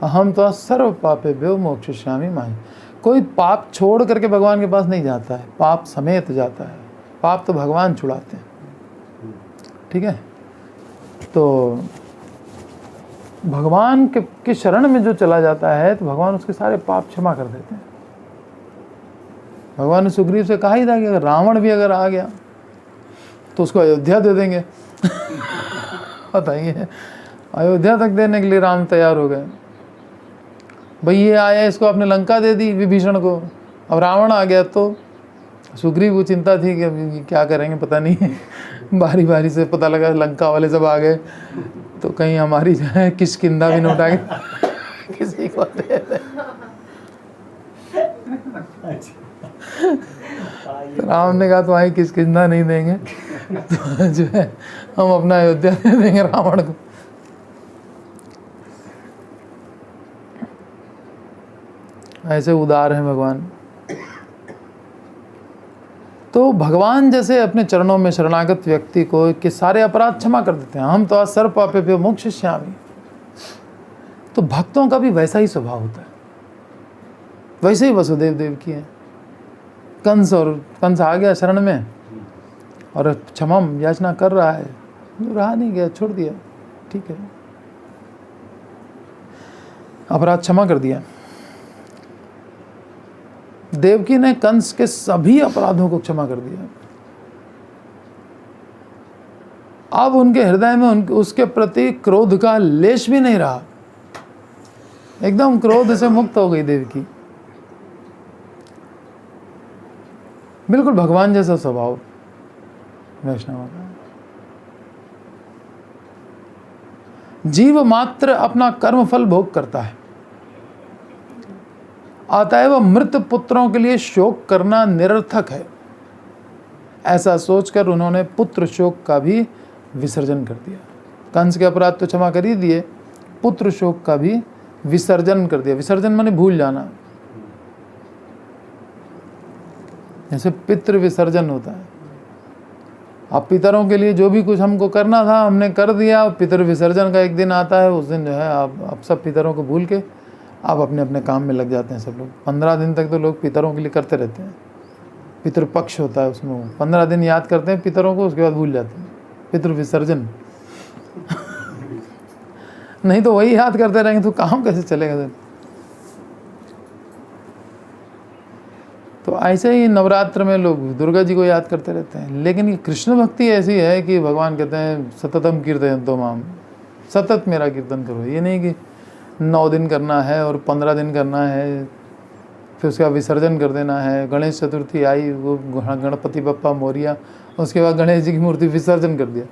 A: अहम त्वा सर्व पापेभ्यो मोक्षयिष्यामि माहि। कोई पाप छोड़ करके भगवान के पास नहीं जाता है, पाप समेत जाता है। पाप तो भगवान छुड़ाते हैं, ठीक है। तो भगवान के शरण में जो चला जाता है तो भगवान उसके सारे पाप क्षमा कर देते हैं। भगवान ने सुग्रीव से कहा ही था कि अगर रावण भी अगर आ गया तो उसको अयोध्या दे देंगे। बताइए, अयोध्या तक देने के लिए राम तैयार हो गए। भाई ये आया, इसको आपने लंका दे दी विभीषण को, अब रावण आ गया तो सुग्रीव को चिंता थी कि अभी क्या करेंगे पता नहीं। बारी बारी से पता लगा लंका वाले सब आ गए तो कहीं हमारी जो है किष्किंधा भी न उठा के किसी को दे दे। तो राम ने कहा तुम्हारी किष्किंधा नहीं देंगे, तो जो है हम अपना अयोध्या दे देंगे रावण को। ऐसे उदार हैं भगवान। तो भगवान जैसे अपने चरणों में शरणागत व्यक्ति को के सारे अपराध क्षमा कर देते हैं। हम तो सर्व पापेभ्यो मोक्षयिष्यामि। तो भक्तों का भी वैसा ही स्वभाव होता है, वैसे ही वसुदेव देव की है। कंस आ गया शरण में और क्षमा याचना कर रहा है, रहा नहीं गया, छोड़ दिया, ठीक है, अपराध क्षमा कर दिया। देवकी ने कंस के सभी अपराधों को क्षमा कर दिया। अब उनके हृदय में उसके प्रति क्रोध का लेश भी नहीं रहा, एकदम क्रोध से मुक्त हो गई देवकी। बिल्कुल भगवान जैसा स्वभाव वैष्णव का। जीव मात्र अपना कर्म फल भोग करता है, अतएव मृत पुत्रों के लिए शोक करना निरर्थक है। ऐसा सोचकर उन्होंने पुत्र शोक का भी विसर्जन कर दिया। कंस के अपराध तो क्षमा कर ही दिए, पुत्र शोक का भी विसर्जन कर दिया। विसर्जन माने भूल जाना, जैसे पितृ विसर्जन होता है। अब पितरों के लिए जो भी कुछ हमको करना था हमने कर दिया। पितृ विसर्जन का एक दिन आता है, उस दिन जो है आप सब पितरों को भूल के आप अपने अपने काम में लग जाते हैं सब लोग। 15 दिन तक तो लोग पितरों के लिए करते रहते हैं। पितृपक्ष होता है, उसमें 15 दिन याद करते हैं पितरों को, उसके बाद भूल जाते हैं। पितृ विसर्जन। नहीं तो वही याद करते रहेंगे तो काम कैसे चलेगा। तो ऐसे ही नवरात्र में लोग दुर्गा जी को याद करते रहते हैं। लेकिन ये कृष्ण भक्ति ऐसी है कि भगवान कहते हैं सततम कीर्तयन्तो माम, सतत मेरा कीर्तन करो। ये नहीं कि 9 दिन करना है और 15 दिन करना है, फिर उसका विसर्जन कर देना है। गणेश चतुर्थी आई, वो गणपति बप्पा मोरिया, उसके बाद गणेश जी की मूर्ति विसर्जन कर दिया।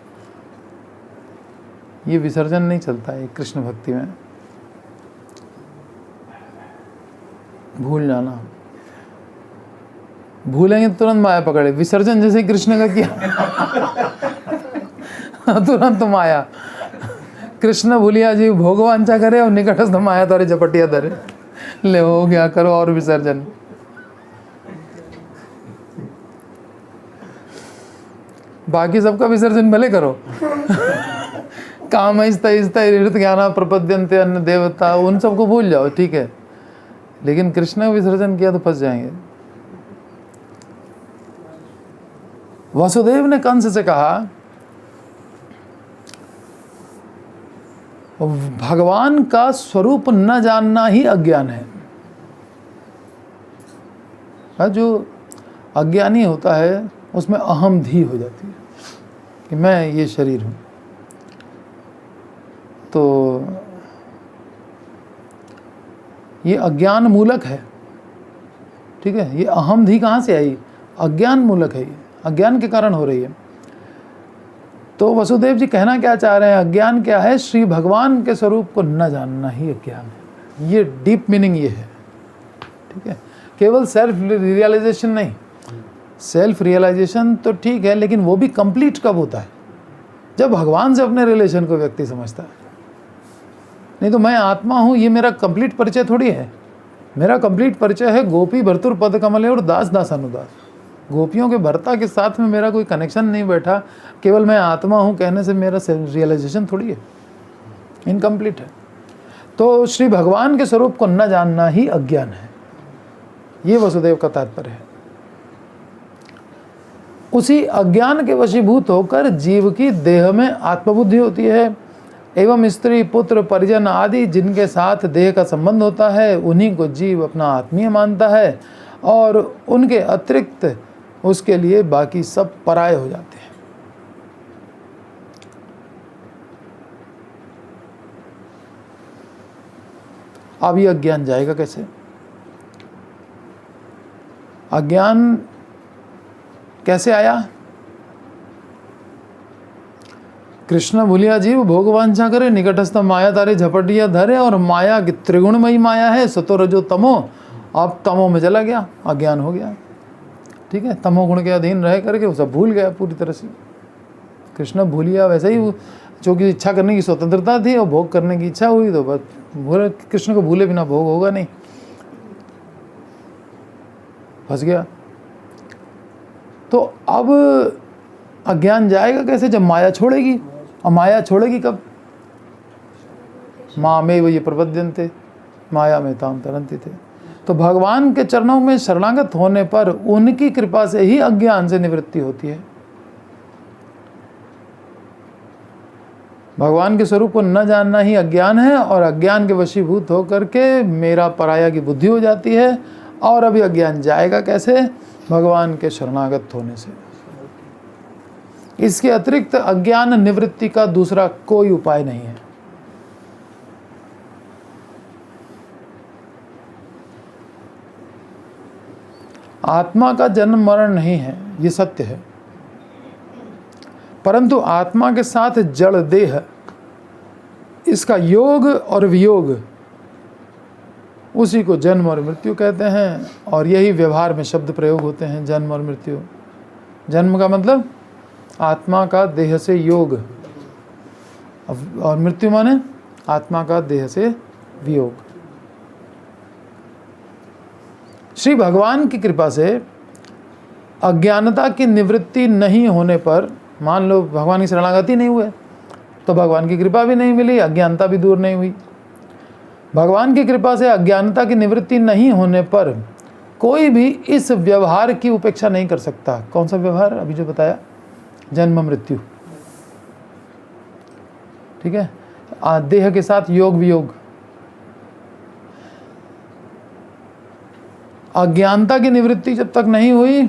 A: ये विसर्जन नहीं चलता है कृष्ण भक्ति में। भूल जाना, भूलेंगे तो तुरंत माया पकड़े। विसर्जन जैसे कृष्ण का किया तुरंत माया, कृष्ण भूलिया जी भोगवांछा करे और निकटस्थ माया तारे झपटिया धरे। ले हो गया, करो और विसर्जन। बाकी सबका विसर्जन भले करो। काम ऋत ज्ञाना प्रपद्यन्ते अन्य देवता, उन सबको भूल जाओ, ठीक है, लेकिन कृष्ण का विसर्जन किया तो फंस जाएंगे। वसुदेव ने कंस से कहा भगवान का स्वरूप न जानना ही अज्ञान है। जो अज्ञानी होता है उसमें अहमधि हो जाती है कि मैं ये शरीर हूं। तो ये अज्ञान मूलक है, ठीक है। ये अहमधि कहाँ से आई? अज्ञान मूलक है, ये अज्ञान के कारण हो रही है। तो वसुदेव जी कहना क्या चाह रहे हैं? अज्ञान क्या है? श्री भगवान के स्वरूप को न जानना ही अज्ञान है। ये डीप मीनिंग ये है, ठीक है। केवल सेल्फ रियलाइजेशन नहीं, सेल्फ रियलाइजेशन तो ठीक है, लेकिन वो भी कंप्लीट कब होता है? जब भगवान से अपने रिलेशन को व्यक्ति समझता है। नहीं तो मैं आत्मा हूँ, ये मेरा कंप्लीट परिचय थोड़ी है। मेरा कंप्लीट परिचय है गोपी भर्तुर पद कमले और दास दास अनुदास। गोपियों के भर्ता के साथ में मेरा कोई कनेक्शन नहीं बैठा। केवल मैं आत्मा हूँ कहने से मेरा सेल्फ रियलाइजेशन थोड़ी है, इनकम्प्लीट है। तो श्री भगवान के स्वरूप को न जानना ही अज्ञान है, ये वसुदेव का तात्पर्य है। उसी अज्ञान के वशीभूत होकर जीव की देह में आत्मबुद्धि होती है एवं स्त्री पुत्र परिजन आदि जिनके साथ देह का संबंध होता है उन्हीं को जीव अपना आत्मीय मानता है और उनके अतिरिक्त उसके लिए बाकी सब पराये हो जाते हैं। अब ये अज्ञान जाएगा कैसे? अज्ञान कैसे आया? कृष्ण भूलिया जीव भोगवांछा करे निकटस्थ माया तारे झपटिया धरे। और माया की त्रिगुणमयी माया है, सतो रजो तमो। अब तमो में चला गया, अज्ञान हो गया, ठीक है। तमोगुण के अधीन रह करके वो सब भूल गया पूरी तरह से। कृष्ण भूलिया वैसे ही, जो कि इच्छा करने की स्वतंत्रता थी और भोग करने की इच्छा हुई तो बस भूले। कृष्ण को भूले बिना भोग होगा नहीं, फंस गया। तो अब अज्ञान जाएगा कैसे? जब माया छोड़ेगी। और माया छोड़ेगी कब? माँ में ये प्रपद्यन्ते माया में ताम तरंती थे। तो भगवान के चरणों में शरणागत होने पर उनकी कृपा से ही अज्ञान से निवृत्ति होती है। भगवान के स्वरूप को न जानना ही अज्ञान है और अज्ञान के वशीभूत होकर के मेरा पराया की बुद्धि हो जाती है। और अभी अज्ञान जाएगा कैसे? भगवान के शरणागत होने से। इसके अतिरिक्त अज्ञान निवृत्ति का दूसरा कोई उपाय नहीं है। आत्मा का जन्म मरण नहीं है, ये सत्य है, परंतु आत्मा के साथ जड़ देह, इसका योग और वियोग, उसी को जन्म और मृत्यु कहते हैं। और यही व्यवहार में शब्द प्रयोग होते हैं, जन्म और मृत्यु। जन्म का मतलब आत्मा का देह से योग, और मृत्यु माने आत्मा का देह से वियोग। श्री भगवान की कृपा से अज्ञानता की निवृत्ति नहीं होने पर, मान लो भगवान की शरणागति नहीं हुए तो भगवान की कृपा भी नहीं मिली, अज्ञानता भी दूर नहीं हुई। भगवान की कृपा से अज्ञानता की निवृत्ति नहीं होने पर कोई भी इस व्यवहार की उपेक्षा नहीं कर सकता। कौन सा व्यवहार? अभी जो बताया, जन्म मृत्यु, ठीक है। देह के साथ योग वियोग। अज्ञानता की निवृत्ति जब तक नहीं हुई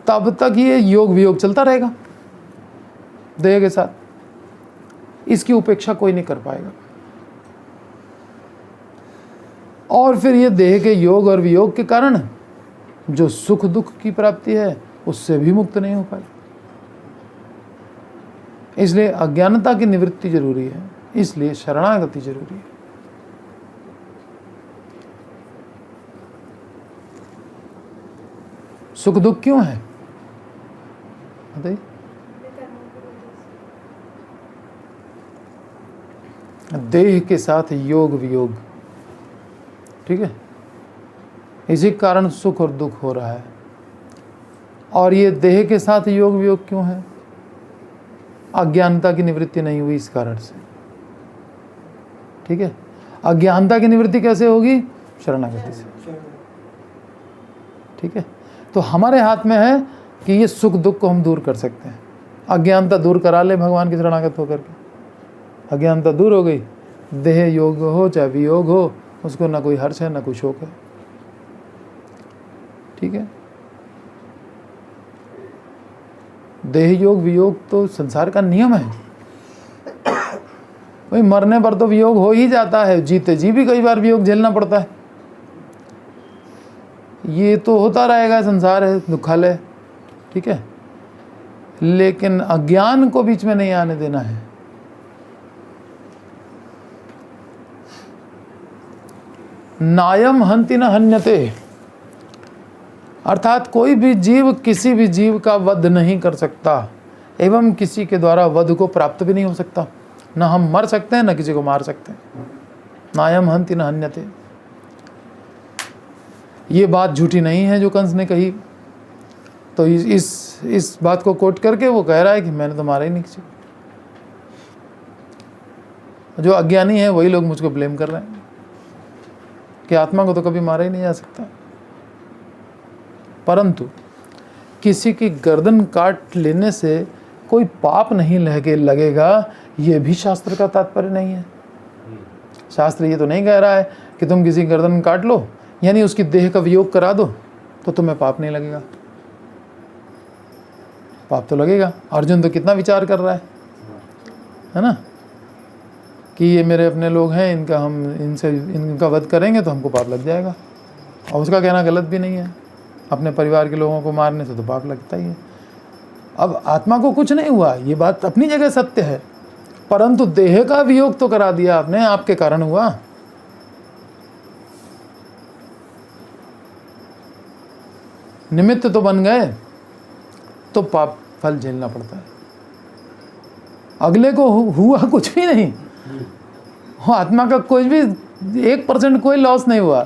A: तब तक ये योग वियोग चलता रहेगा देह के साथ। इसकी उपेक्षा कोई नहीं कर पाएगा। और फिर ये देह के योग और वियोग के कारण जो सुख दुख की प्राप्ति है उससे भी मुक्त नहीं हो पाए। इसलिए अज्ञानता की निवृत्ति जरूरी है, इसलिए शरणागति जरूरी है। सुख दुख क्यों है बताइए? देह के साथ योग वियोग, ठीक है, इसी कारण सुख और दुख हो रहा है। और ये देह के साथ योग वियोग क्यों है? अज्ञानता की निवृत्ति नहीं हुई इस कारण से, ठीक है। अज्ञानता की निवृत्ति कैसे होगी? शरणागति से, ठीक है। तो हमारे हाथ में है कि ये सुख दुख को हम दूर कर सकते हैं। अज्ञानता दूर करा ले भगवान की शरणागत होकर के, अज्ञानता दूर हो गई, देह योग हो चाहे वियोग हो, उसको ना कोई हर्ष है ना कोई शोक है, ठीक है। देह योग वियोग तो संसार का नियम है, भाई मरने पर तो वियोग हो ही जाता है, जीते जी भी कई बार वियोग झेलना पड़ता है, ये तो होता रहेगा, संसार है दुखालय, ठीक है। लेकिन अज्ञान को बीच में नहीं आने देना है। नायम हंति न हन्यते, अर्थात कोई भी जीव किसी भी जीव का वध नहीं कर सकता एवं किसी के द्वारा वध को प्राप्त भी नहीं हो सकता। न हम मर सकते हैं न किसी को मार सकते हैं। नायम हंति न हन्यते, ये बात झूठी नहीं है जो कंस ने कही। तो इस बात को कोट करके वो कह रहा है कि मैंने तो मारा ही नहीं किसी को। जो अज्ञानी है वही लोग मुझको ब्लेम कर रहे हैं कि आत्मा को तो कभी मारा ही नहीं जा सकता। परंतु किसी की गर्दन काट लेने से कोई पाप नहीं लगेगा, ये भी शास्त्र का तात्पर्य नहीं है। शास्त्र ये तो नहीं कह रहा है कि तुम किसी की गर्दन काट लो यानी उसकी देह का वियोग करा दो तो तुम्हें पाप नहीं लगेगा। पाप तो लगेगा। अर्जुन तो कितना विचार कर रहा है ना, कि ये मेरे अपने लोग हैं, इनका वध करेंगे तो हमको पाप लग जाएगा। और उसका कहना गलत भी नहीं है, अपने परिवार के लोगों को मारने से तो पाप लगता ही है। अब आत्मा को कुछ नहीं हुआ, ये बात अपनी जगह सत्य है, परंतु देह का वियोग तो करा दिया आपने, आपके कारण हुआ। निमित्त तो बन गए तो पाप फल झेलना पड़ता है। अगले को हुआ कुछ भी नहीं, आत्मा का कुछ भी 1% कोई लॉस नहीं हुआ,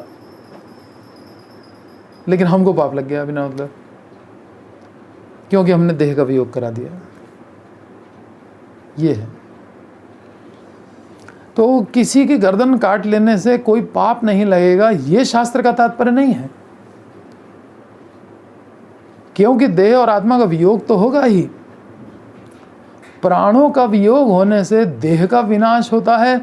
A: लेकिन हमको पाप लग गया बिना मतलब, क्योंकि हमने देह का वियोग करा दिया। ये है। तो किसी की गर्दन काट लेने से कोई पाप नहीं लगेगा, ये शास्त्र का तात्पर्य नहीं है, क्योंकि देह और आत्मा का वियोग तो होगा ही। प्राणों का वियोग होने से देह का विनाश होता है।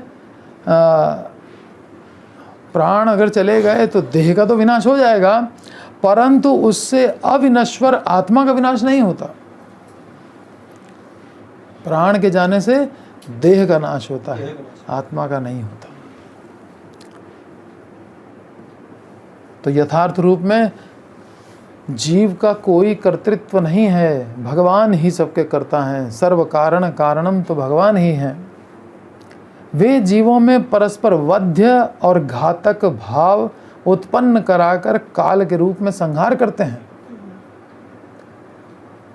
A: प्राण अगर चले गए तो देह का तो विनाश हो जाएगा, परंतु उससे अविनश्वर आत्मा का विनाश नहीं होता। प्राण के जाने से देह का नाश होता है, आत्मा का नहीं होता। तो यथार्थ रूप में जीव का कोई कर्तृत्व नहीं है, भगवान ही सबके कर्ता हैं। सर्व कारण कारणम तो भगवान ही हैं। वे जीवों में परस्पर वध्य और घातक भाव उत्पन्न कराकर काल के रूप में संहार करते हैं।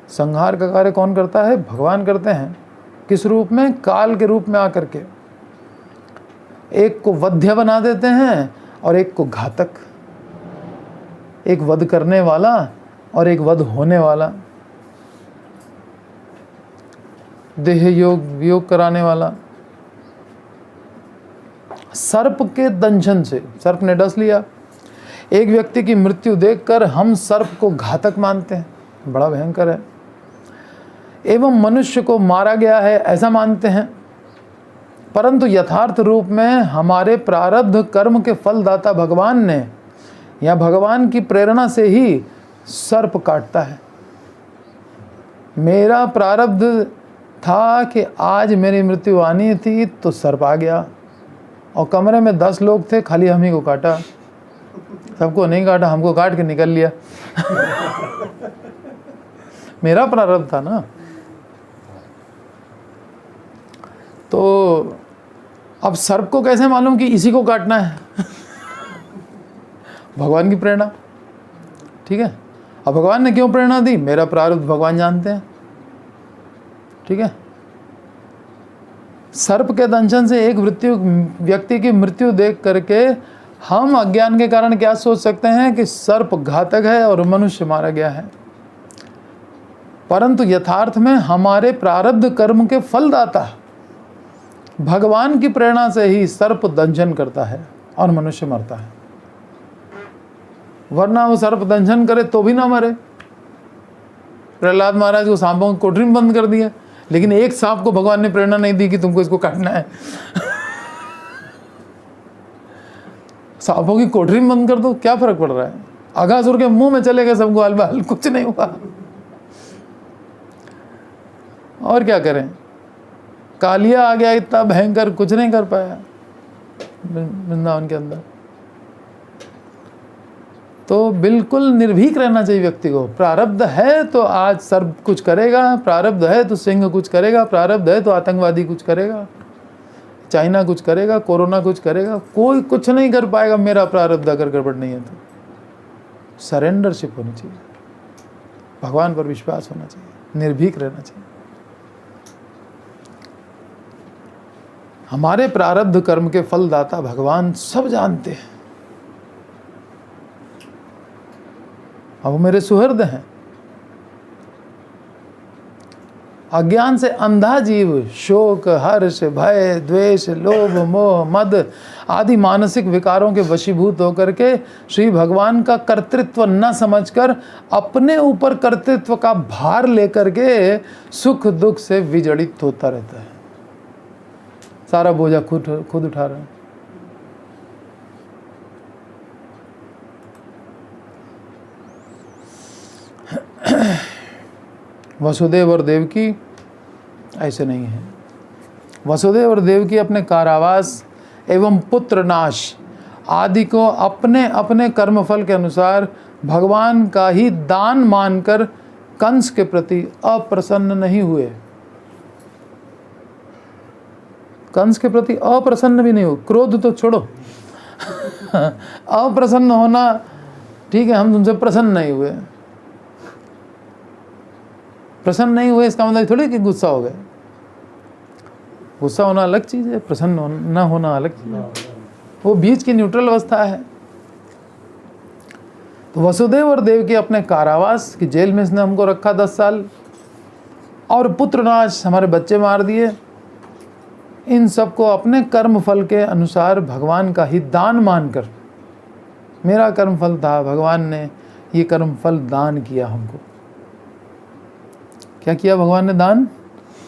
A: संहार का कार्य कौन करता है? भगवान करते हैं। किस रूप में? काल के रूप में आकर के एक को वध्य बना देते हैं और एक को घातक, एक वध करने वाला और एक वध होने वाला, देह योग वियोग कराने वाला। सर्प के दंशन से, सर्प ने डस लिया, एक व्यक्ति की मृत्यु देखकर हम सर्प को घातक मानते हैं, बड़ा भयंकर है, एवं मनुष्य को मारा गया है ऐसा मानते हैं। परंतु यथार्थ रूप में हमारे प्रारब्ध कर्म के फलदाता भगवान ने या भगवान की प्रेरणा से ही सर्प काटता है। मेरा प्रारब्ध था कि आज मेरी मृत्यु आनी थी तो सर्प आ गया और कमरे में 10 लोग थे, खाली हम ही को काटा, सबको नहीं काटा, हमको काट के निकल लिया। मेरा प्रारब्ध था ना। तो अब सर्प को कैसे मालूम कि इसी को काटना है? भगवान की प्रेरणा, ठीक है। अब भगवान ने क्यों प्रेरणा दी? मेरा प्रारब्ध भगवान जानते हैं, ठीक है। सर्प के दंशन से एक व्यक्ति की मृत्यु देख करके हम अज्ञान के कारण क्या सोच सकते हैं कि सर्प घातक है और मनुष्य मारा गया है, परंतु यथार्थ में हमारे प्रारब्ध कर्म के फलदाता भगवान की प्रेरणा से ही सर्प दंशन करता है और मनुष्य मरता है, वरना वो सर्प दंशन करे तो भी ना मरे। प्रहलाद महाराज को सांपों की कोठरी में बंद कर दिया, लेकिन एक सांप को भगवान ने प्रेरणा नहीं दी कि तुमको इसको काटना है। सांपों की कोठरी में बंद कर दो, क्या फर्क पड़ रहा है? अघासुर के मुंह में चले गए सब ग्वाल बाल, कुछ नहीं हुआ। और क्या करें, कालिया आ गया इतना भयंकर, कुछ नहीं कर पाया वृंदावन के अंदर। तो बिल्कुल निर्भीक रहना चाहिए व्यक्ति को। प्रारब्ध है तो आज सर्प कुछ करेगा, प्रारब्ध है तो सिंह कुछ करेगा, प्रारब्ध है तो आतंकवादी कुछ करेगा, चाइना कुछ करेगा, कोरोना कुछ करेगा, कोई कुछ नहीं कर पाएगा मेरा प्रारब्ध अगर गड़बड़ नहीं है तो। सरेंडरशिप होनी चाहिए, भगवान पर विश्वास होना चाहिए, निर्भीक रहना चाहिए। हमारे प्रारब्ध कर्म के फलदाता भगवान सब जानते हैं, अब वो मेरे सुहृद हैं। अज्ञान से अंधा जीव शोक, हर्ष, भय, द्वेष, लोभ, मोह, मद आदि मानसिक विकारों के वशीभूत होकर के श्री भगवान का कर्तृत्व न समझकर अपने ऊपर कर्तृत्व का भार लेकर के सुख दुख से विजड़ित होता रहता है। सारा बोझा खुद उठा रहा है। वसुदेव और देवकी ऐसे नहीं है। वसुदेव और देवकी अपने कारावास एवं पुत्र नाश आदि को अपने अपने कर्मफल के अनुसार भगवान का ही दान मानकर कंस के प्रति अप्रसन्न नहीं हुए। कंस के प्रति अप्रसन्न भी नहीं हो, क्रोध तो छोड़ो। अप्रसन्न होना ठीक है, हम तुमसे प्रसन्न नहीं हुए। प्रसन्न नहीं हुए इसका मतलब थोड़ी कि गुस्सा हो गए। गुस्सा होना अलग चीज़ है, प्रसन्न न होना अलग चीज़ है। वो बीच की न्यूट्रल अवस्था है। तो वसुदेव और देवकी अपने कारावास की जेल में इसने हमको रखा 10 साल, और पुत्रनाश हमारे बच्चे मार दिए। इन सब को अपने कर्म फल के अनुसार भगवान का ही दान मानकर, मेरा कर्म फल था, भगवान ने ये कर्म फल दान किया हमको। क्या किया भगवान ने दान?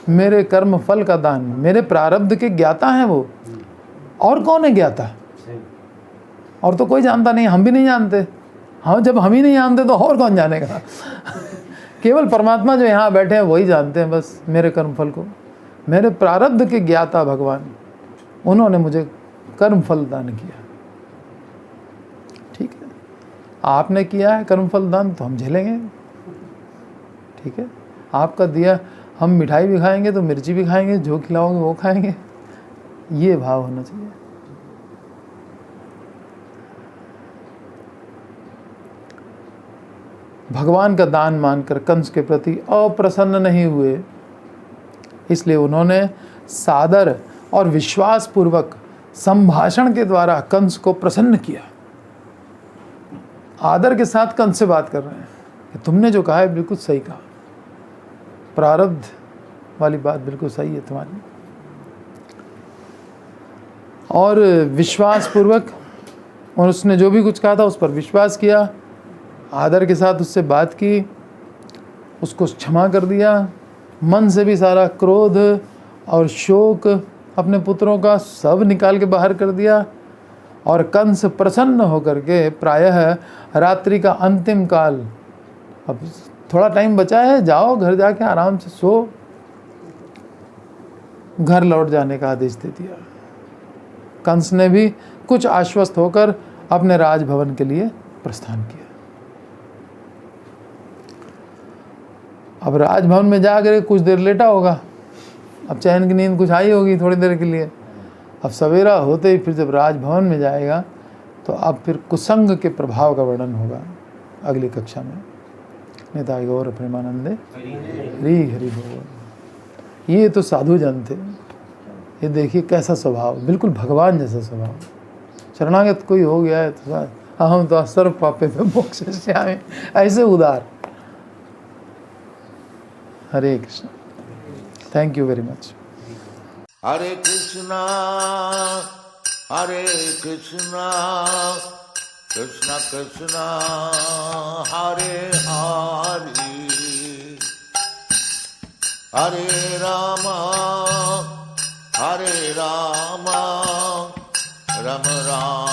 A: मेरे कर्म फल का दान। मेरे प्रारब्ध के ज्ञाता हैं वो, और कौन है ज्ञाता? और तो कोई जानता नहीं, हम भी नहीं जानते। हाँ, जब हम ही नहीं जानते तो और कौन जानेगा? केवल परमात्मा जो यहाँ बैठे हैं वही जानते हैं बस मेरे कर्म फल को। मेरे प्रारब्ध के ज्ञाता भगवान, उन्होंने मुझे कर्म फल दान किया। ठीक है, आपने किया है कर्म फल दान तो हम झेलेंगे। ठीक है, आपका दिया, हम मिठाई भी खाएंगे तो मिर्ची भी खाएंगे, जो खिलाओगे वो खाएंगे। ये भाव होना चाहिए। भगवान का दान मानकर कंस के प्रति अप्रसन्न नहीं हुए, इसलिए उन्होंने सादर और विश्वास पूर्वक संभाषण के द्वारा कंस को प्रसन्न किया। आदर के साथ कंस से बात कर रहे हैं कि तुमने जो कहा है बिल्कुल सही कहा, प्रारब्ध वाली बात बिल्कुल सही है तुम्हारी। और विश्वास पूर्वक, और उसने जो भी कुछ कहा था उस पर विश्वास किया, आदर के साथ उससे बात की, उसको क्षमा कर दिया, मन से भी सारा क्रोध और शोक अपने पुत्रों का सब निकाल के बाहर कर दिया। और कंस प्रसन्न होकर के प्रायः रात्रि का अंतिम काल, अब थोड़ा टाइम बचा है, जाओ घर जाके आराम से सो, घर लौट जाने का आदेश दे दिया। कंस ने भी कुछ आश्वस्त होकर अपने राजभवन के लिए प्रस्थान किया। अब राजभवन में जाकर कुछ देर लेटा होगा, अब चैन की नींद कुछ आई होगी थोड़ी देर के लिए। अब सवेरा होते ही फिर जब राजभवन में जाएगा तो अब फिर कुसंग के प्रभाव का वर्णन होगा अगली कक्षा में। निताई गौर प्रेमानंदे हरि हरि बोल। ये तो साधु जन थे। ये देखिए कैसा स्वभाव, बिल्कुल भगवान जैसा स्वभाव। शरणागत कोई हो गया है तो हम तो सर्व पापे पे मोक्षयिष्यामि, ऐसे उदार। Hare Krishna. Thank you very much.
B: Hare Krishna Krishna Krishna Hare Hare, Hare Ram Ram